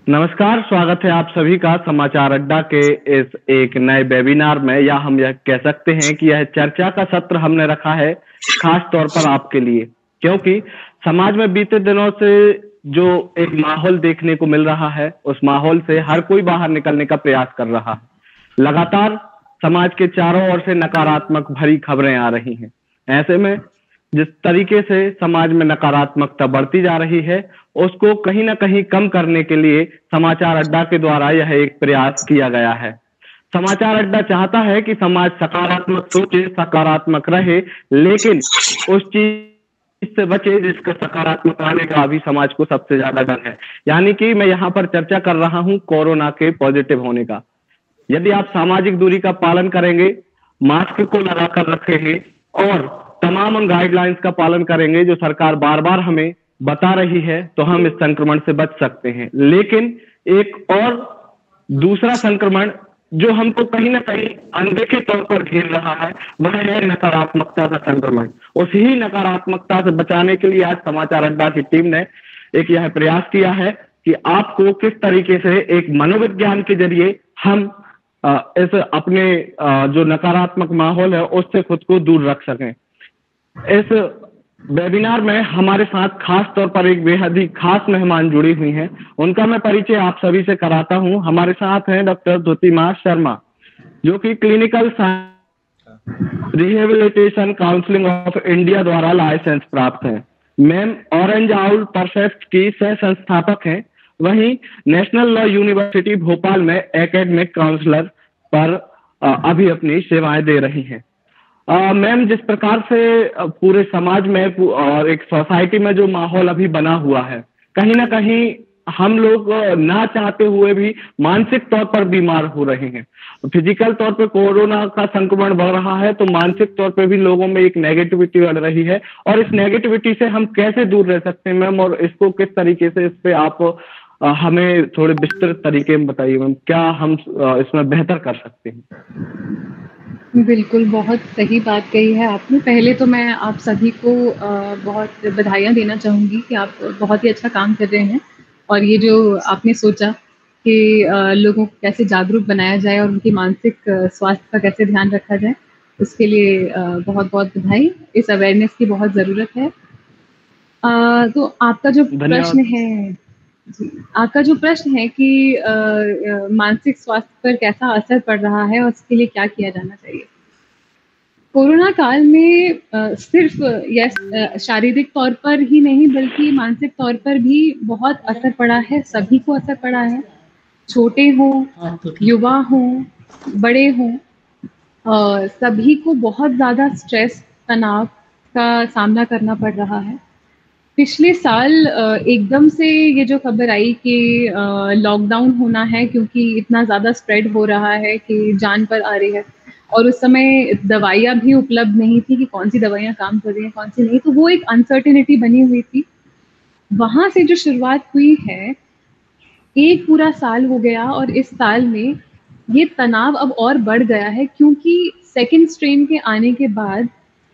नमस्कार, स्वागत है आप सभी का समाचार अड्डा के इस एक नए वेबिनार में, या हम यह कह सकते हैं कि यह चर्चा का सत्र हमने रखा है खास तौर पर आपके लिए, क्योंकि समाज में बीते दिनों से जो एक माहौल देखने को मिल रहा है, उस माहौल से हर कोई बाहर निकलने का प्रयास कर रहा है। लगातार समाज के चारों ओर से नकारात्मक भरी खबरें आ रही हैं। ऐसे में जिस तरीके से समाज में नकारात्मकता बढ़ती जा रही है, उसको कहीं न कहीं कम करने के लिए समाचार अड्डा के द्वारा यह एक प्रयास किया गया है। समाचार अड्डा चाहता है कि समाज सकारात्मक सोचे, सकारात्मक रहे, लेकिन उस चीज से बचे जिसका सकारात्मक आने का अभी समाज को सबसे ज्यादा डर है। यानी कि मैं यहाँ पर चर्चा कर रहा हूँ कोरोना के पॉजिटिव होने का। यदि आप सामाजिक दूरी का पालन करेंगे, मास्क को लगाकर रखेंगे और तमाम उन गाइडलाइंस का पालन करेंगे जो सरकार बार-बार हमें बता रही है, तो हम इस संक्रमण से बच सकते हैं। लेकिन एक और दूसरा संक्रमण जो हमको कहीं न कहीं अनदेखे तौर पर घेर रहा है, वह है नकारात्मकता का संक्रमण। उसी नकारात्मकता से बचाने के लिए आज समाचार अड्डा की टीम ने एक यह प्रयास किया है कि आपको किस तरीके से एक मनोविज्ञान के जरिए हम इस अपने जो नकारात्मक माहौल है उससे खुद को दूर रख सकें। इस वेबिनार में हमारे साथ खास तौर पर एक बेहद ही खास मेहमान जुड़ी हुई हैं। उनका मैं परिचय आप सभी से कराता हूं। हमारे साथ हैं डॉक्टर द्युतिमा शर्मा, जो कि clinical rehabilitation counselling of India द्वारा लाइसेंस प्राप्त हैं। मैम ऑरेंज आउल परफेक्ट की सह संस्थापक हैं। वहीं नेशनल लॉ यूनिवर्सिटी भोपाल में एकेडमिक काउंसलर पर अभी अपनी सेवाएं दे रही हैं। मैम, जिस प्रकार से पूरे समाज में और एक सोसाइटी में जो माहौल अभी बना हुआ है, कहीं ना कहीं हम लोग ना चाहते हुए भी मानसिक तौर पर बीमार हो रहे हैं। फिजिकल तौर पे कोरोना का संक्रमण बढ़ रहा है, तो मानसिक तौर पे भी लोगों में एक नेगेटिविटी बढ़ रही है। और इस नेगेटिविटी से हम कैसे दूर रह सकते हैं मैम, और इसको किस तरीके से, इस पे आप हमें थोड़े विस्तृत तरीके में बताइए मैम, क्या हम इसमें बेहतर कर सकते हैं। बिल्कुल, बहुत सही बात कही है आपने। पहले तो मैं आप सभी को बहुत बधाइयाँ देना चाहूँगी कि आप बहुत ही अच्छा काम कर रहे हैं, और ये जो आपने सोचा कि लोगों को कैसे जागरूक बनाया जाए और उनकी मानसिक स्वास्थ्य का कैसे ध्यान रखा जाए, उसके लिए बहुत-बहुत बधाई। इस अवेयरनेस की बहुत ज़रूरत है। तो आपका जो प्रश्न है जी, आपका जो प्रश्न है कि मानसिक स्वास्थ्य पर कैसा असर पड़ रहा है और उसके लिए क्या किया जाना चाहिए? कोरोना काल में सिर्फ शारीरिक तौर पर ही नहीं बल्कि मानसिक तौर पर भी बहुत असर पड़ा है, सभी को असर पड़ा है। छोटे हों, युवा हों, बड़े हों, सभी को बहुत ज़्यादा स्ट्रेस, तनाव का सामना करना पड़ रहा है। पिछले साल एकदम से ये जो खबर आई कि लॉकडाउन होना है क्योंकि इतना ज़्यादा स्प्रेड हो रहा है कि जान पर आ रही है, और उस समय दवाइयाँ भी उपलब्ध नहीं थी कि कौन-सी दवाइयाँ काम कर रही हैं, कौन सी नहीं, तो वो एक अनसर्टेनिटी बनी हुई थी। वहाँ से जो शुरुआत हुई है, एक पूरा साल हो गया और इस साल में ये तनाव अब और बढ़ गया है क्योंकि सेकंड स्ट्रेन के आने के बाद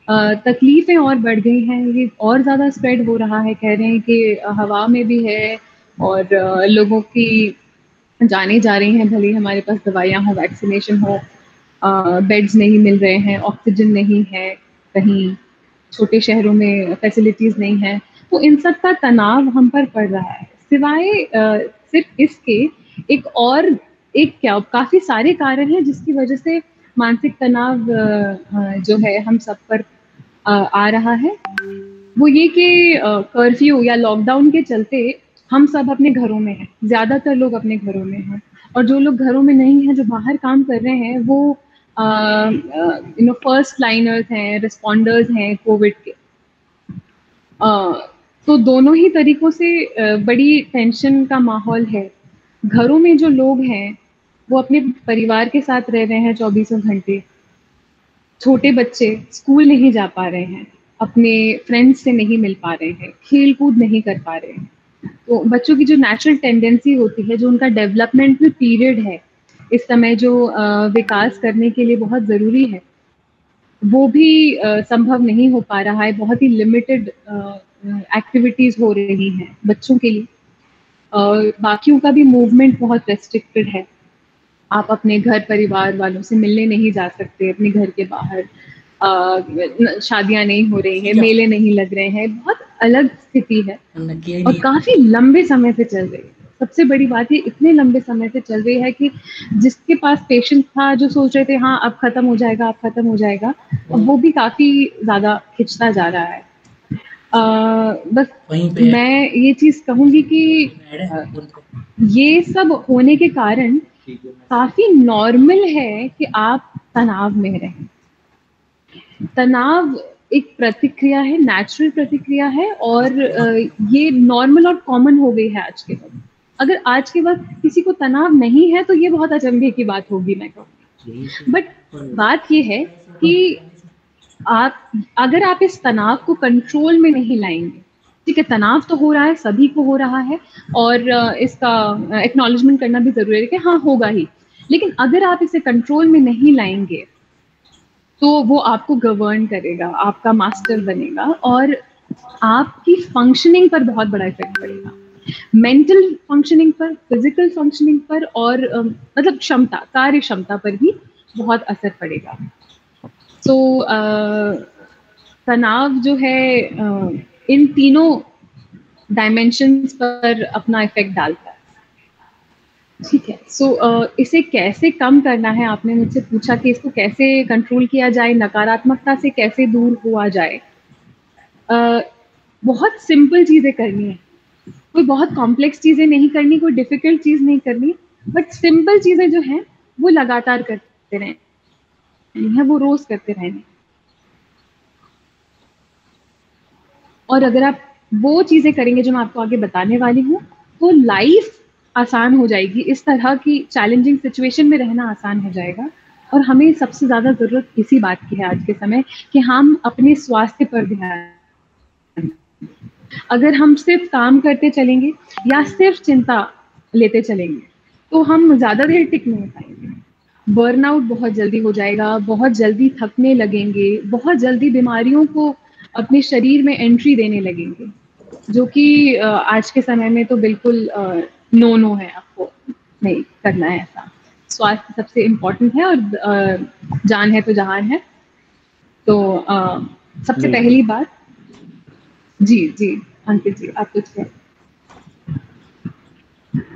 तकलीफ़ें और बढ़ गई हैं, ये और ज़्यादा स्प्रेड हो रहा है। कह रहे हैं कि हवा में भी है और लोगों की जानें जा रही हैं, भले ही हमारे पास दवाइयाँ हों, वैक्सीनेशन हो, बेड्स नहीं मिल रहे हैं, ऑक्सीजन नहीं है, कहीं छोटे शहरों में फैसिलिटीज़ नहीं हैं, तो इन सब का तनाव हम पर पड़ रहा है। सिवाय सिर्फ़ इसके एक क्या काफ़ी सारे कारण हैं जिसकी वजह से मानसिक तनाव जो है हम सब पर आ रहा है। वो ये कि कर्फ्यू या लॉकडाउन के चलते हम सब अपने घरों में हैं, ज़्यादातर लोग अपने घरों में हैं, और जो लोग घरों में नहीं हैं, जो बाहर काम कर रहे हैं, वो फर्स्ट लाइनर्स हैं, रिस्पॉन्डर्स हैं कोविड के। तो दोनों ही तरीकों से बड़ी टेंशन का माहौल है। घरों में जो लोग हैं, वो अपने परिवार के साथ रह रहे हैं 24 घंटे। छोटे बच्चे स्कूल नहीं जा पा रहे हैं, अपने फ्रेंड्स से नहीं मिल पा रहे हैं, खेल-कूद नहीं कर पा रहे हैं। तो बच्चों की जो नेचुरल टेंडेंसी होती है, जो उनका डेवलपमेंटल पीरियड है, इस समय जो विकास करने के लिए बहुत ज़रूरी है, वो भी संभव नहीं हो पा रहा है। बहुत ही लिमिटेड एक्टिविटीज़ हो रही हैं बच्चों के लिए। बाकियों का भी मूवमेंट बहुत रेस्ट्रिक्टेड है। आप अपने घर परिवार वालों से मिलने नहीं जा सकते, अपने घर के बाहर शादियां नहीं हो रही हैं, मेले नहीं लग रहे हैं, बहुत अलग स्थिति है और काफी लंबे समय से चल रही है। सबसे बड़ी बात ये इतने लंबे समय से चल रही है कि जिसके पास पेशेंस था, जो सोच रहे थे हाँ अब खत्म हो जाएगा, अब खत्म हो जाएगा, अब वो भी काफी ज्यादा खिंचता जा रहा है। बस मैं ये चीज कहूंगी कि ये सब होने के कारण काफी नॉर्मल है कि आप तनाव में रहें। तनाव एक प्रतिक्रिया है, नेचुरल प्रतिक्रिया है और ये नॉर्मल और कॉमन हो गई है आज के वक्त। अगर आज के वक्त किसी को तनाव नहीं है तो ये बहुत अचंभे की बात होगी, मैं कहूँगी। बट बात ये है कि आप अगर आप इस तनाव को कंट्रोल में नहीं लाएंगे, ठीक है, तनाव तो हो रहा है, सभी को हो रहा है और इसका एक्नॉलेजमेंट करना भी जरूरी है कि हाँ होगा ही, लेकिन अगर आप इसे कंट्रोल में नहीं लाएंगे तो वो आपको गवर्न करेगा, आपका मास्टर बनेगा और आपकी फंक्शनिंग पर बहुत बड़ा इफेक्ट पड़ेगा, मेंटल फंक्शनिंग पर, फिजिकल फंक्शनिंग पर और मतलब क्षमता, कार्य क्षमता पर भी बहुत असर पड़ेगा। तो तनाव जो है इन तीनों डायमेंशंस पर अपना इफेक्ट डालता है। ठीक है, सो इसे कैसे कम करना है, आपने मुझसे पूछा कि इसको कैसे कंट्रोल किया जाए, नकारात्मकता से कैसे दूर हुआ जाए। बहुत सिंपल चीजें करनी है, कोई बहुत कॉम्प्लेक्स चीजें नहीं करनी, कोई डिफिकल्ट चीज नहीं करनी, बट सिंपल चीजें जो हैं वो लगातार करते रहनी है, वो रोज करते रहनी। और अगर आप वो चीजें करेंगे जो मैं आपको आगे बताने वाली हूँ तो लाइफ आसान हो जाएगी, इस तरह की चैलेंजिंग सिचुएशन में रहना आसान हो जाएगा। और हमें सबसे ज्यादा जरूरत इसी बात की है आज के समय कि हम अपने स्वास्थ्य पर ध्यान। अगर हम सिर्फ काम करते चलेंगे या सिर्फ चिंता लेते चलेंगे तो हम ज्यादा देर टिक नहीं पाएंगे। बर्नआउट बहुत जल्दी हो जाएगा, बहुत जल्दी थकने लगेंगे, बहुत जल्दी बीमारियों को अपने शरीर में एंट्री देने लगेंगे, जो कि आज के समय में तो बिल्कुल नो है, आपको नहीं करना है ऐसा। स्वास्थ्य सबसे इम्पोर्टेंट है और जान है तो जहान है। तो सबसे पहली बात, जी जी अंकित जी आप कुछ कहें।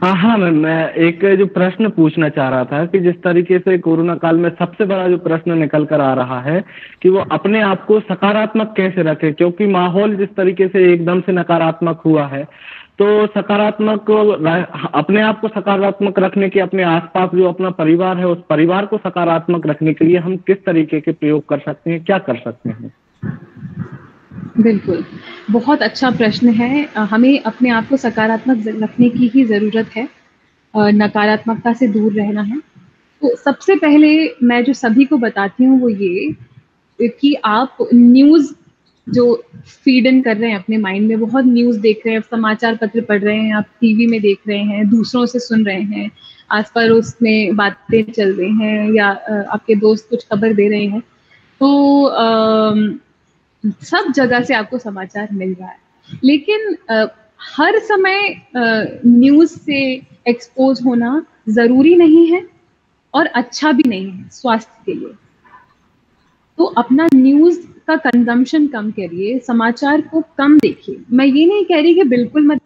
हाँ हाँ मैं एक जो प्रश्न पूछना चाह रहा था कि जिस तरीके से कोरोना काल में सबसे बड़ा जो प्रश्न निकल कर आ रहा है कि वो अपने आप को सकारात्मक कैसे रखे, क्योंकि माहौल जिस तरीके से एकदम से नकारात्मक हुआ है, तो सकारात्मक अपने आप को सकारात्मक रखने के, अपने आसपास जो अपना परिवार है उस परिवार को सकारात्मक रखने के लिए हम किस तरीके के प्रयोग कर सकते हैं, क्या कर सकते हैं? बिल्कुल, बहुत अच्छा प्रश्न है। हमें अपने आप को सकारात्मक रखने की ही ज़रूरत है, नकारात्मकता से दूर रहना है। तो सबसे पहले मैं जो सभी को बताती हूँ वो ये कि आप न्यूज़ जो फीड इन कर रहे हैं अपने माइंड में, बहुत न्यूज़ देख रहे हैं, समाचार पत्र पढ़ रहे हैं, आप टीवी में देख रहे हैं, दूसरों से सुन रहे हैं, आस पड़ोस में बातें चल रही हैं या आपके दोस्त कुछ खबर दे रहे हैं, तो सब जगह से आपको समाचार मिल रहा है। लेकिन हर समय न्यूज से एक्सपोज होना जरूरी नहीं है और अच्छा भी नहीं है स्वास्थ्य के लिए। तो अपना न्यूज का कंजम्पशन कम करिए, समाचार को कम देखिए। मैं ये नहीं कह रही कि बिल्कुल मत,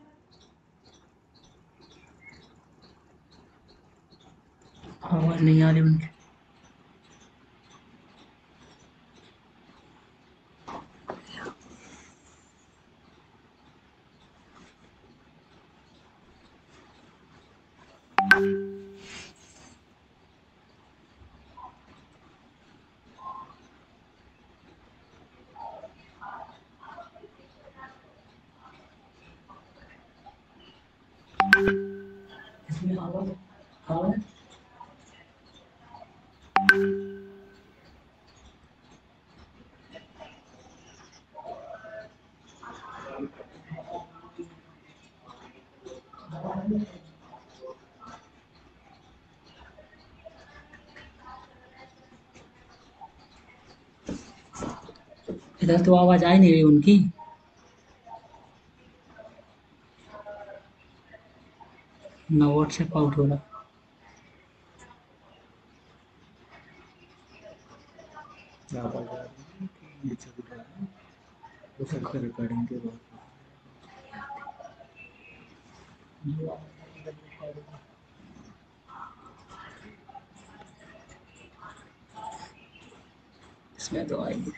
आवाज नहीं आ रही उनकी। इसमें आवाज आवाज इधर तो आवाज आ ही नहीं रही उनकी। ना व्हाट्सएप आउट हो रहा। रिकॉर्डिंग के बाद इसमें तो आएगी।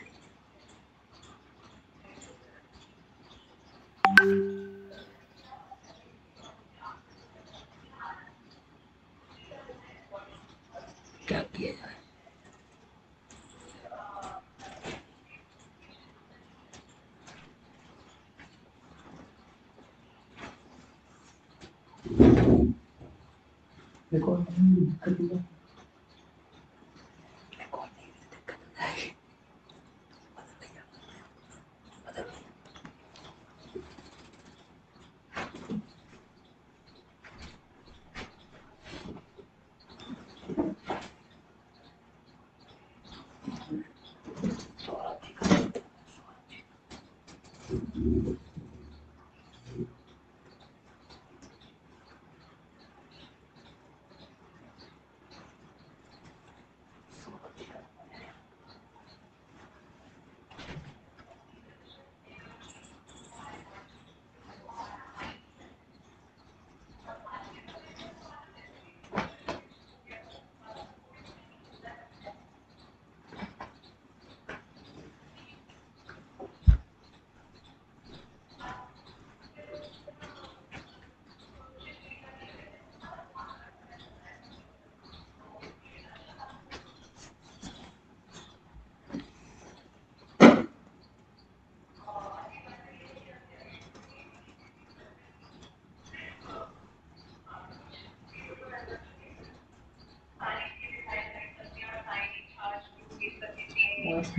क्या किया जाए? रिकॉर्डिंग में दिक्कत हुआ।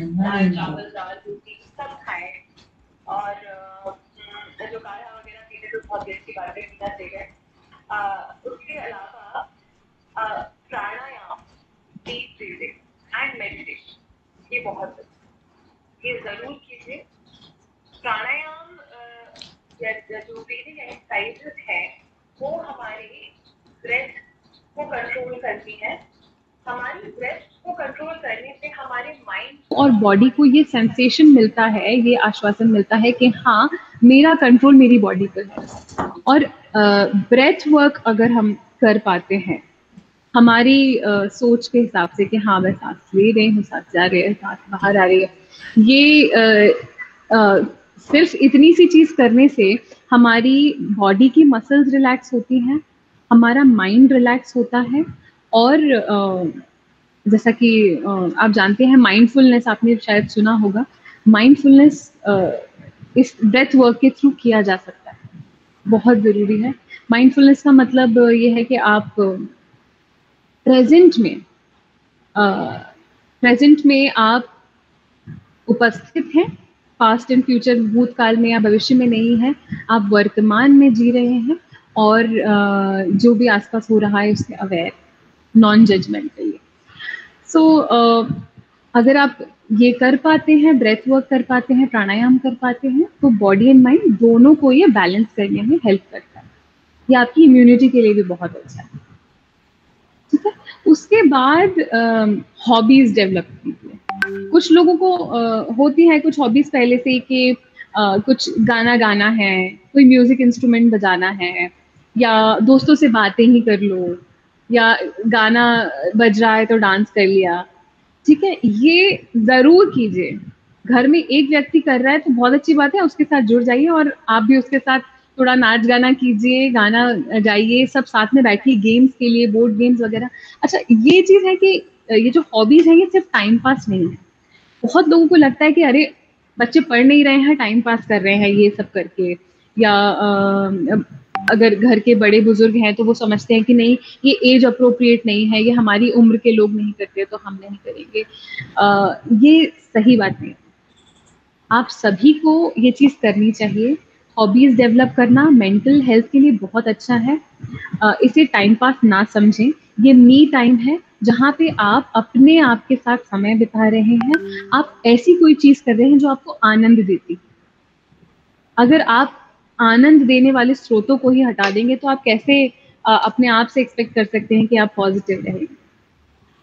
दाल चावल दाल रोटी सब खाएं और जो काढ़ा वगैरह पीते तो बहुत देर की बातें पीना चाहिए। उसके अलावा प्राणायाम, डीप ब्रीथिंग एंड मेडिटेशन ये बहुत ये जरूर कीजिए। प्राणायाम जो ब्रीथिंग एक्सरसाइजेस है वो हमारी ब्रेथ को कंट्रोल करती है। हमारी ब्रेथ को कंट्रोल करने से हमारे माइंड और बॉडी को ये सेंसेशन मिलता है, ये आश्वासन मिलता है कि हाँ मेरा कंट्रोल मेरी बॉडी पर है। और ब्रेथ वर्क अगर हम कर पाते हैं हमारी सोच के हिसाब से कि हाँ मैं सांस ले रही हूँ, सांस जा रही है, सांस बाहर आ रही है, ये सिर्फ इतनी सी चीज करने से हमारी बॉडी की मसल्स रिलैक्स होती हैं, हमारा माइंड रिलैक्स होता है। और जैसा कि आप जानते हैं माइंडफुलनेस, आपने शायद सुना होगा, माइंडफुलनेस इस ब्रेथ वर्क के थ्रू किया जा सकता है, बहुत ज़रूरी है। माइंडफुलनेस का मतलब ये है कि आप प्रेजेंट में आप उपस्थित हैं, पास्ट एंड फ्यूचर भूतकाल में या भविष्य में नहीं है, आप वर्तमान में जी रहे हैं और जो भी आसपास हो रहा है उससे अवेयर, नॉन जजमेंटली। सो अगर आप ये कर पाते हैं, ब्रेथ वर्क कर पाते हैं, प्राणायाम कर पाते हैं, तो बॉडी एंड माइंड दोनों को ये बैलेंस करने में हेल्प करता है। ये आपकी इम्यूनिटी के लिए भी बहुत अच्छा है, ठीक है। उसके बाद हॉबीज डेवलप कीजिए। कुछ लोगों को होती है कुछ हॉबीज पहले से कि कुछ गाना गाना है, कोई म्यूजिक इंस्ट्रूमेंट बजाना है, या दोस्तों से बातें ही कर लो, या गाना बज रहा है तो डांस कर लिया, ठीक है। ये जरूर कीजिए। घर में एक व्यक्ति कर रहा है तो बहुत अच्छी बात है, उसके साथ जुड़ जाइए और आप भी उसके साथ थोड़ा नाच गाना कीजिए, गाना गाइए, सब साथ में बैठिए, गेम्स के लिए बोर्ड गेम्स वगैरह। अच्छा ये चीज है कि ये जो हॉबीज है ये सिर्फ टाइम पास नहीं है। बहुत लोगों को लगता है कि अरे बच्चे पढ़ नहीं रहे हैं, टाइम पास कर रहे हैं ये सब करके, या अगर घर के बड़े बुजुर्ग हैं तो वो समझते हैं कि नहीं ये एज अप्रोप्रिएट नहीं है, ये हमारी उम्र के लोग नहीं करते तो हम नहीं करेंगे। ये सही बात नहीं। आप सभी को ये चीज़ करनी चाहिए। हॉबीज डेवलप करना मेंटल हेल्थ के लिए बहुत अच्छा है। इसे टाइम पास ना समझें, ये मी टाइम है जहाँ पे आप अपने आप के साथ समय बिता रहे हैं, आप ऐसी कोई चीज़ कर रहे हैं जो आपको आनंद देती। अगर आप आनंद देने वाले स्रोतों को ही हटा देंगे तो आप कैसे अपने आप से एक्सपेक्ट कर सकते हैं कि आप पॉजिटिव रहें।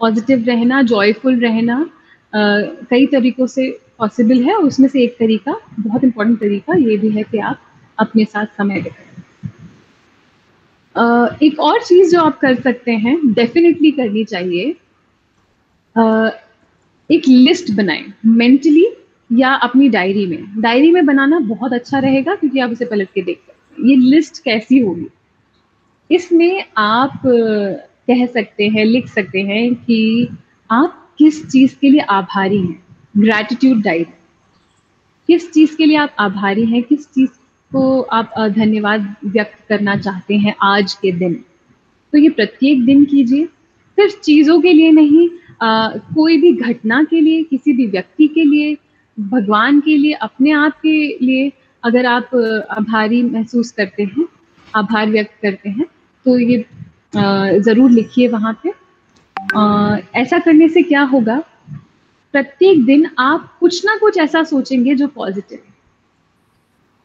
पॉजिटिव रहना, जॉयफुल रहना कई तरीकों से पॉसिबल है, और उसमें से एक तरीका, बहुत इंपॉर्टेंट तरीका ये भी है कि आप अपने साथ समय बिताएं। एक और चीज जो आप कर सकते हैं, डेफिनेटली करनी चाहिए, एक लिस्ट बनाएं मेंटली या अपनी डायरी में। डायरी में बनाना बहुत अच्छा रहेगा क्योंकि आप उसे पलट के देख सकते हैं। ये लिस्ट कैसी होगी, इसमें आप कह सकते हैं, लिख सकते हैं कि आप किस चीज के लिए आभारी हैं। ग्रैटिट्यूड डायरी, किस चीज के लिए आप आभारी हैं, किस चीज को आप धन्यवाद व्यक्त करना चाहते हैं आज के दिन। तो ये प्रत्येक दिन कीजिए, सिर्फ चीजों के लिए नहीं, कोई भी घटना के लिए, किसी भी व्यक्ति के लिए, भगवान के लिए, अपने आप के लिए अगर आप आभारी महसूस करते हैं, आभार व्यक्त करते हैं, तो ये जरूर लिखिए वहां पे। ऐसा करने से क्या होगा, प्रत्येक दिन आप कुछ ना कुछ ऐसा सोचेंगे जो पॉजिटिव है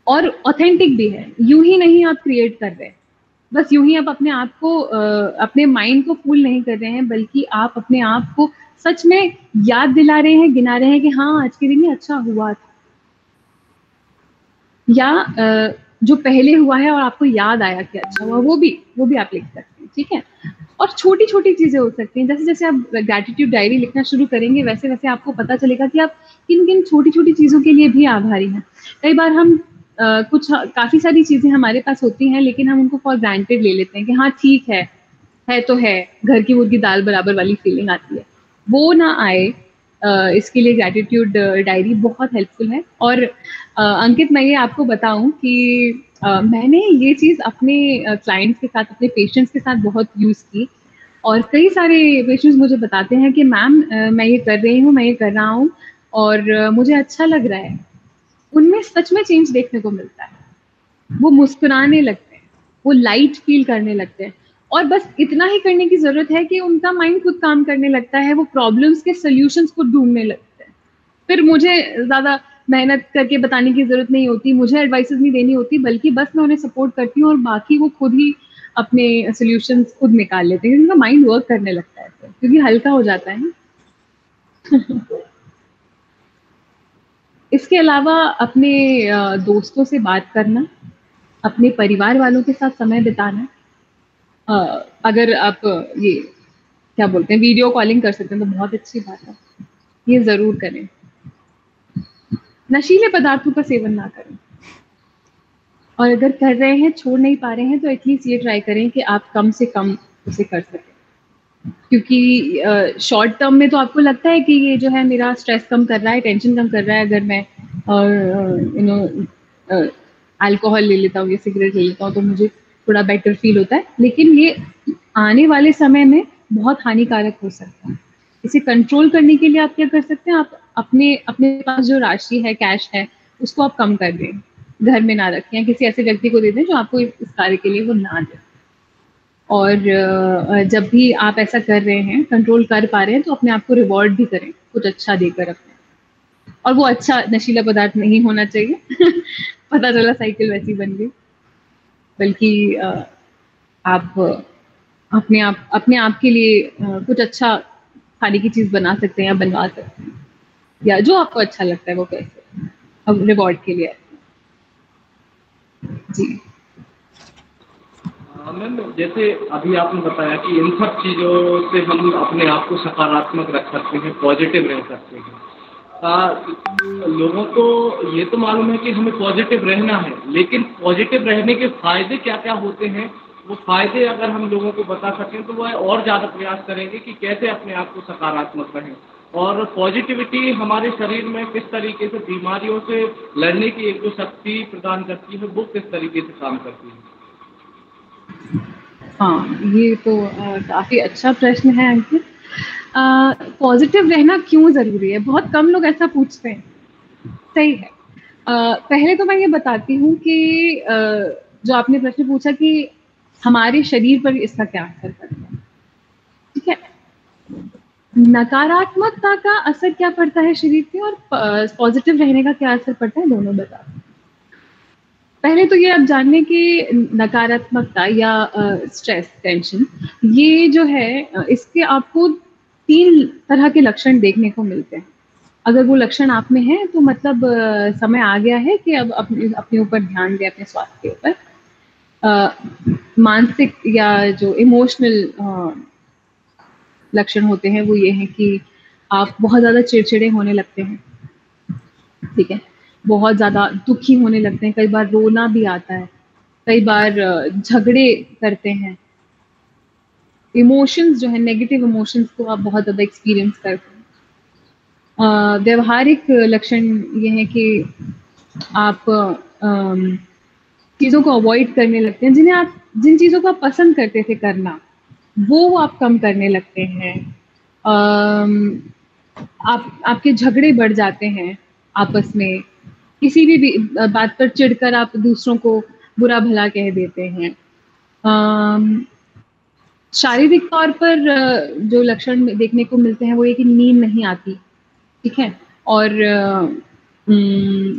और ऑथेंटिक भी है। यूं ही नहीं आप क्रिएट कर रहे हैं, बस यूं ही आप अपने आप को, अपने माइंड को फूल नहीं कर रहे हैं, बल्कि आप अपने आप को सच में याद दिला रहे हैं, गिना रहे हैं कि हाँ आज के दिन ये अच्छा हुआ था, या जो पहले हुआ है और आपको याद आया कि अच्छा हुआ, वो भी आप लिख सकते हैं। ठीक है, और छोटी छोटी चीजें हो सकती हैं। जैसे जैसे आप ग्रैटिट्यूड डायरी लिखना शुरू करेंगे, वैसे वैसे आपको पता चलेगा कि आप किन किन छोटी छोटी चीजों के लिए भी आभारी हैं। कई बार हम काफी सारी चीजें हमारे पास होती हैं, लेकिन हम उनको फॉर ग्रांटेड ले लेते हैं कि हाँ ठीक है तो है, घर की मुर्गी दाल बराबर वाली फीलिंग आती है, वो ना आए। इसके लिए ग्रैटिट्यूड डायरी बहुत हेल्पफुल है। और अंकित, मैं ये आपको बताऊं कि मैंने ये चीज अपने क्लाइंट्स के साथ, अपने पेशेंट्स के साथ बहुत यूज की, और कई सारे पेशेंट्स मुझे बताते हैं कि मैम मैं ये कर रही हूँ, मैं ये कर रहा हूँ और मुझे अच्छा लग रहा है। उनमें सच में चेंज देखने को मिलता है, वो मुस्कुराने लगते हैं, वो लाइट फील करने लगते हैं, और बस इतना ही करने की जरूरत है कि उनका माइंड खुद काम करने लगता है, वो प्रॉब्लम्स के सॉल्यूशंस को ढूंढने लगते हैं। फिर मुझे ज्यादा मेहनत करके बताने की जरूरत नहीं होती, मुझे एडवाइसेस नहीं देनी होती, बल्कि बस मैं उन्हें सपोर्ट करती हूँ और बाकी वो खुद ही अपने सॉल्यूशंस खुद निकाल लेते हैं, उनका माइंड वर्क करने लगता है फिर, क्योंकि हल्का हो जाता है ना। इसके अलावा अपने दोस्तों से बात करना, अपने परिवार वालों के साथ समय बिताना, अगर आप ये क्या बोलते हैं वीडियो कॉलिंग कर सकते हैं तो बहुत अच्छी बात है, ये जरूर करें। नशीले पदार्थों का सेवन ना करें, और अगर कर रहे हैं, छोड़ नहीं पा रहे हैं, तो एटलीस्ट ये ट्राई करें कि आप कम से कम उसे कर सकें। क्योंकि शॉर्ट टर्म में तो आपको लगता है कि ये जो है मेरा स्ट्रेस कम कर रहा है, टेंशन कम कर रहा है, अगर मैं अल्कोहल ले लेता हूँ या सिगरेट ले लेता हूँ तो मुझे थोड़ा बेटर फील होता है, लेकिन ये आने वाले समय में बहुत हानिकारक हो सकता है। इसे कंट्रोल करने के लिए आप क्या कर सकते हैं, आप अपने पास जो राशि है, कैश है, उसको आप कम कर दें, घर में ना रखें, या किसी ऐसे व्यक्ति को दे दें जो आपको इस कार्य के लिए वो ना दे। और जब भी आप ऐसा कर रहे हैं, कंट्रोल कर पा रहे हैं, तो अपने आप को रिवॉर्ड भी करें, कुछ अच्छा देकर अपने, और वो अच्छा नशीला पदार्थ नहीं होना चाहिए। पता चला साइकिल वैसी बन गई, बल्कि आप अपने आप के लिए कुछ अच्छा खाने की चीज बना सकते हैं या बनवा सकते हैं, या जो आपको अच्छा लगता है वो कैसे, अब रिवॉर्ड के लिए। जी मैम, जैसे अभी आपने बताया कि इन सब चीज़ों से हम अपने आप को सकारात्मक रख सकते हैं, पॉजिटिव रह सकते हैं। लोगों को ये तो मालूम है कि हमें पॉजिटिव रहना है, लेकिन पॉजिटिव रहने के फायदे क्या क्या होते हैं, वो फायदे अगर हम लोगों को बता सकें तो वह और ज़्यादा प्रयास करेंगे कि कैसे अपने आप को सकारात्मक रहें। और पॉजिटिविटी हमारे शरीर में किस तरीके से बीमारियों से लड़ने की एक जो शक्ति प्रदान करती है, वो किस तरीके से काम करती है। हाँ, ये तो काफी अच्छा प्रश्न है अंकित। पॉजिटिव रहना क्यों जरूरी है, बहुत कम लोग ऐसा पूछते हैं। सही है। पहले तो मैं ये बताती हूँ कि जो आपने प्रश्न पूछा कि हमारे शरीर पर इसका क्या असर पड़ता है, ठीक है। नकारात्मकता का असर क्या पड़ता है शरीर पे, और पॉजिटिव रहने का क्या असर पड़ता है, दोनों बता। पहले तो ये आप जान लें कि नकारात्मकता या स्ट्रेस, टेंशन, ये जो है इसके आपको 3 तरह के लक्षण देखने को मिलते हैं। अगर वो लक्षण आप में है तो मतलब समय आ गया है कि अब अपने ऊपर ध्यान दें, अपने स्वास्थ्य के ऊपर। मानसिक या जो इमोशनल लक्षण होते हैं वो ये हैं कि आप बहुत ज़्यादा चिड़चिड़े होने लगते हैं, ठीक है, बहुत ज़्यादा दुखी होने लगते हैं, कई बार रोना भी आता है, कई बार झगड़े करते हैं, इमोशंस जो है नेगेटिव इमोशंस को आप बहुत ज़्यादा एक्सपीरियंस करते हैं। व्यवहारिक लक्षण ये हैं कि आप चीज़ों को अवॉइड करने लगते हैं, जिन चीज़ों को आप पसंद करते थे करना वो आप कम करने लगते हैं। आपके झगड़े बढ़ जाते हैं आपस में, किसी भी बात पर चिढ़कर आप दूसरों को बुरा भला कह देते हैं। शारीरिक तौर पर जो लक्षण देखने को मिलते हैं वो ये कि नींद नहीं आती, ठीक है, और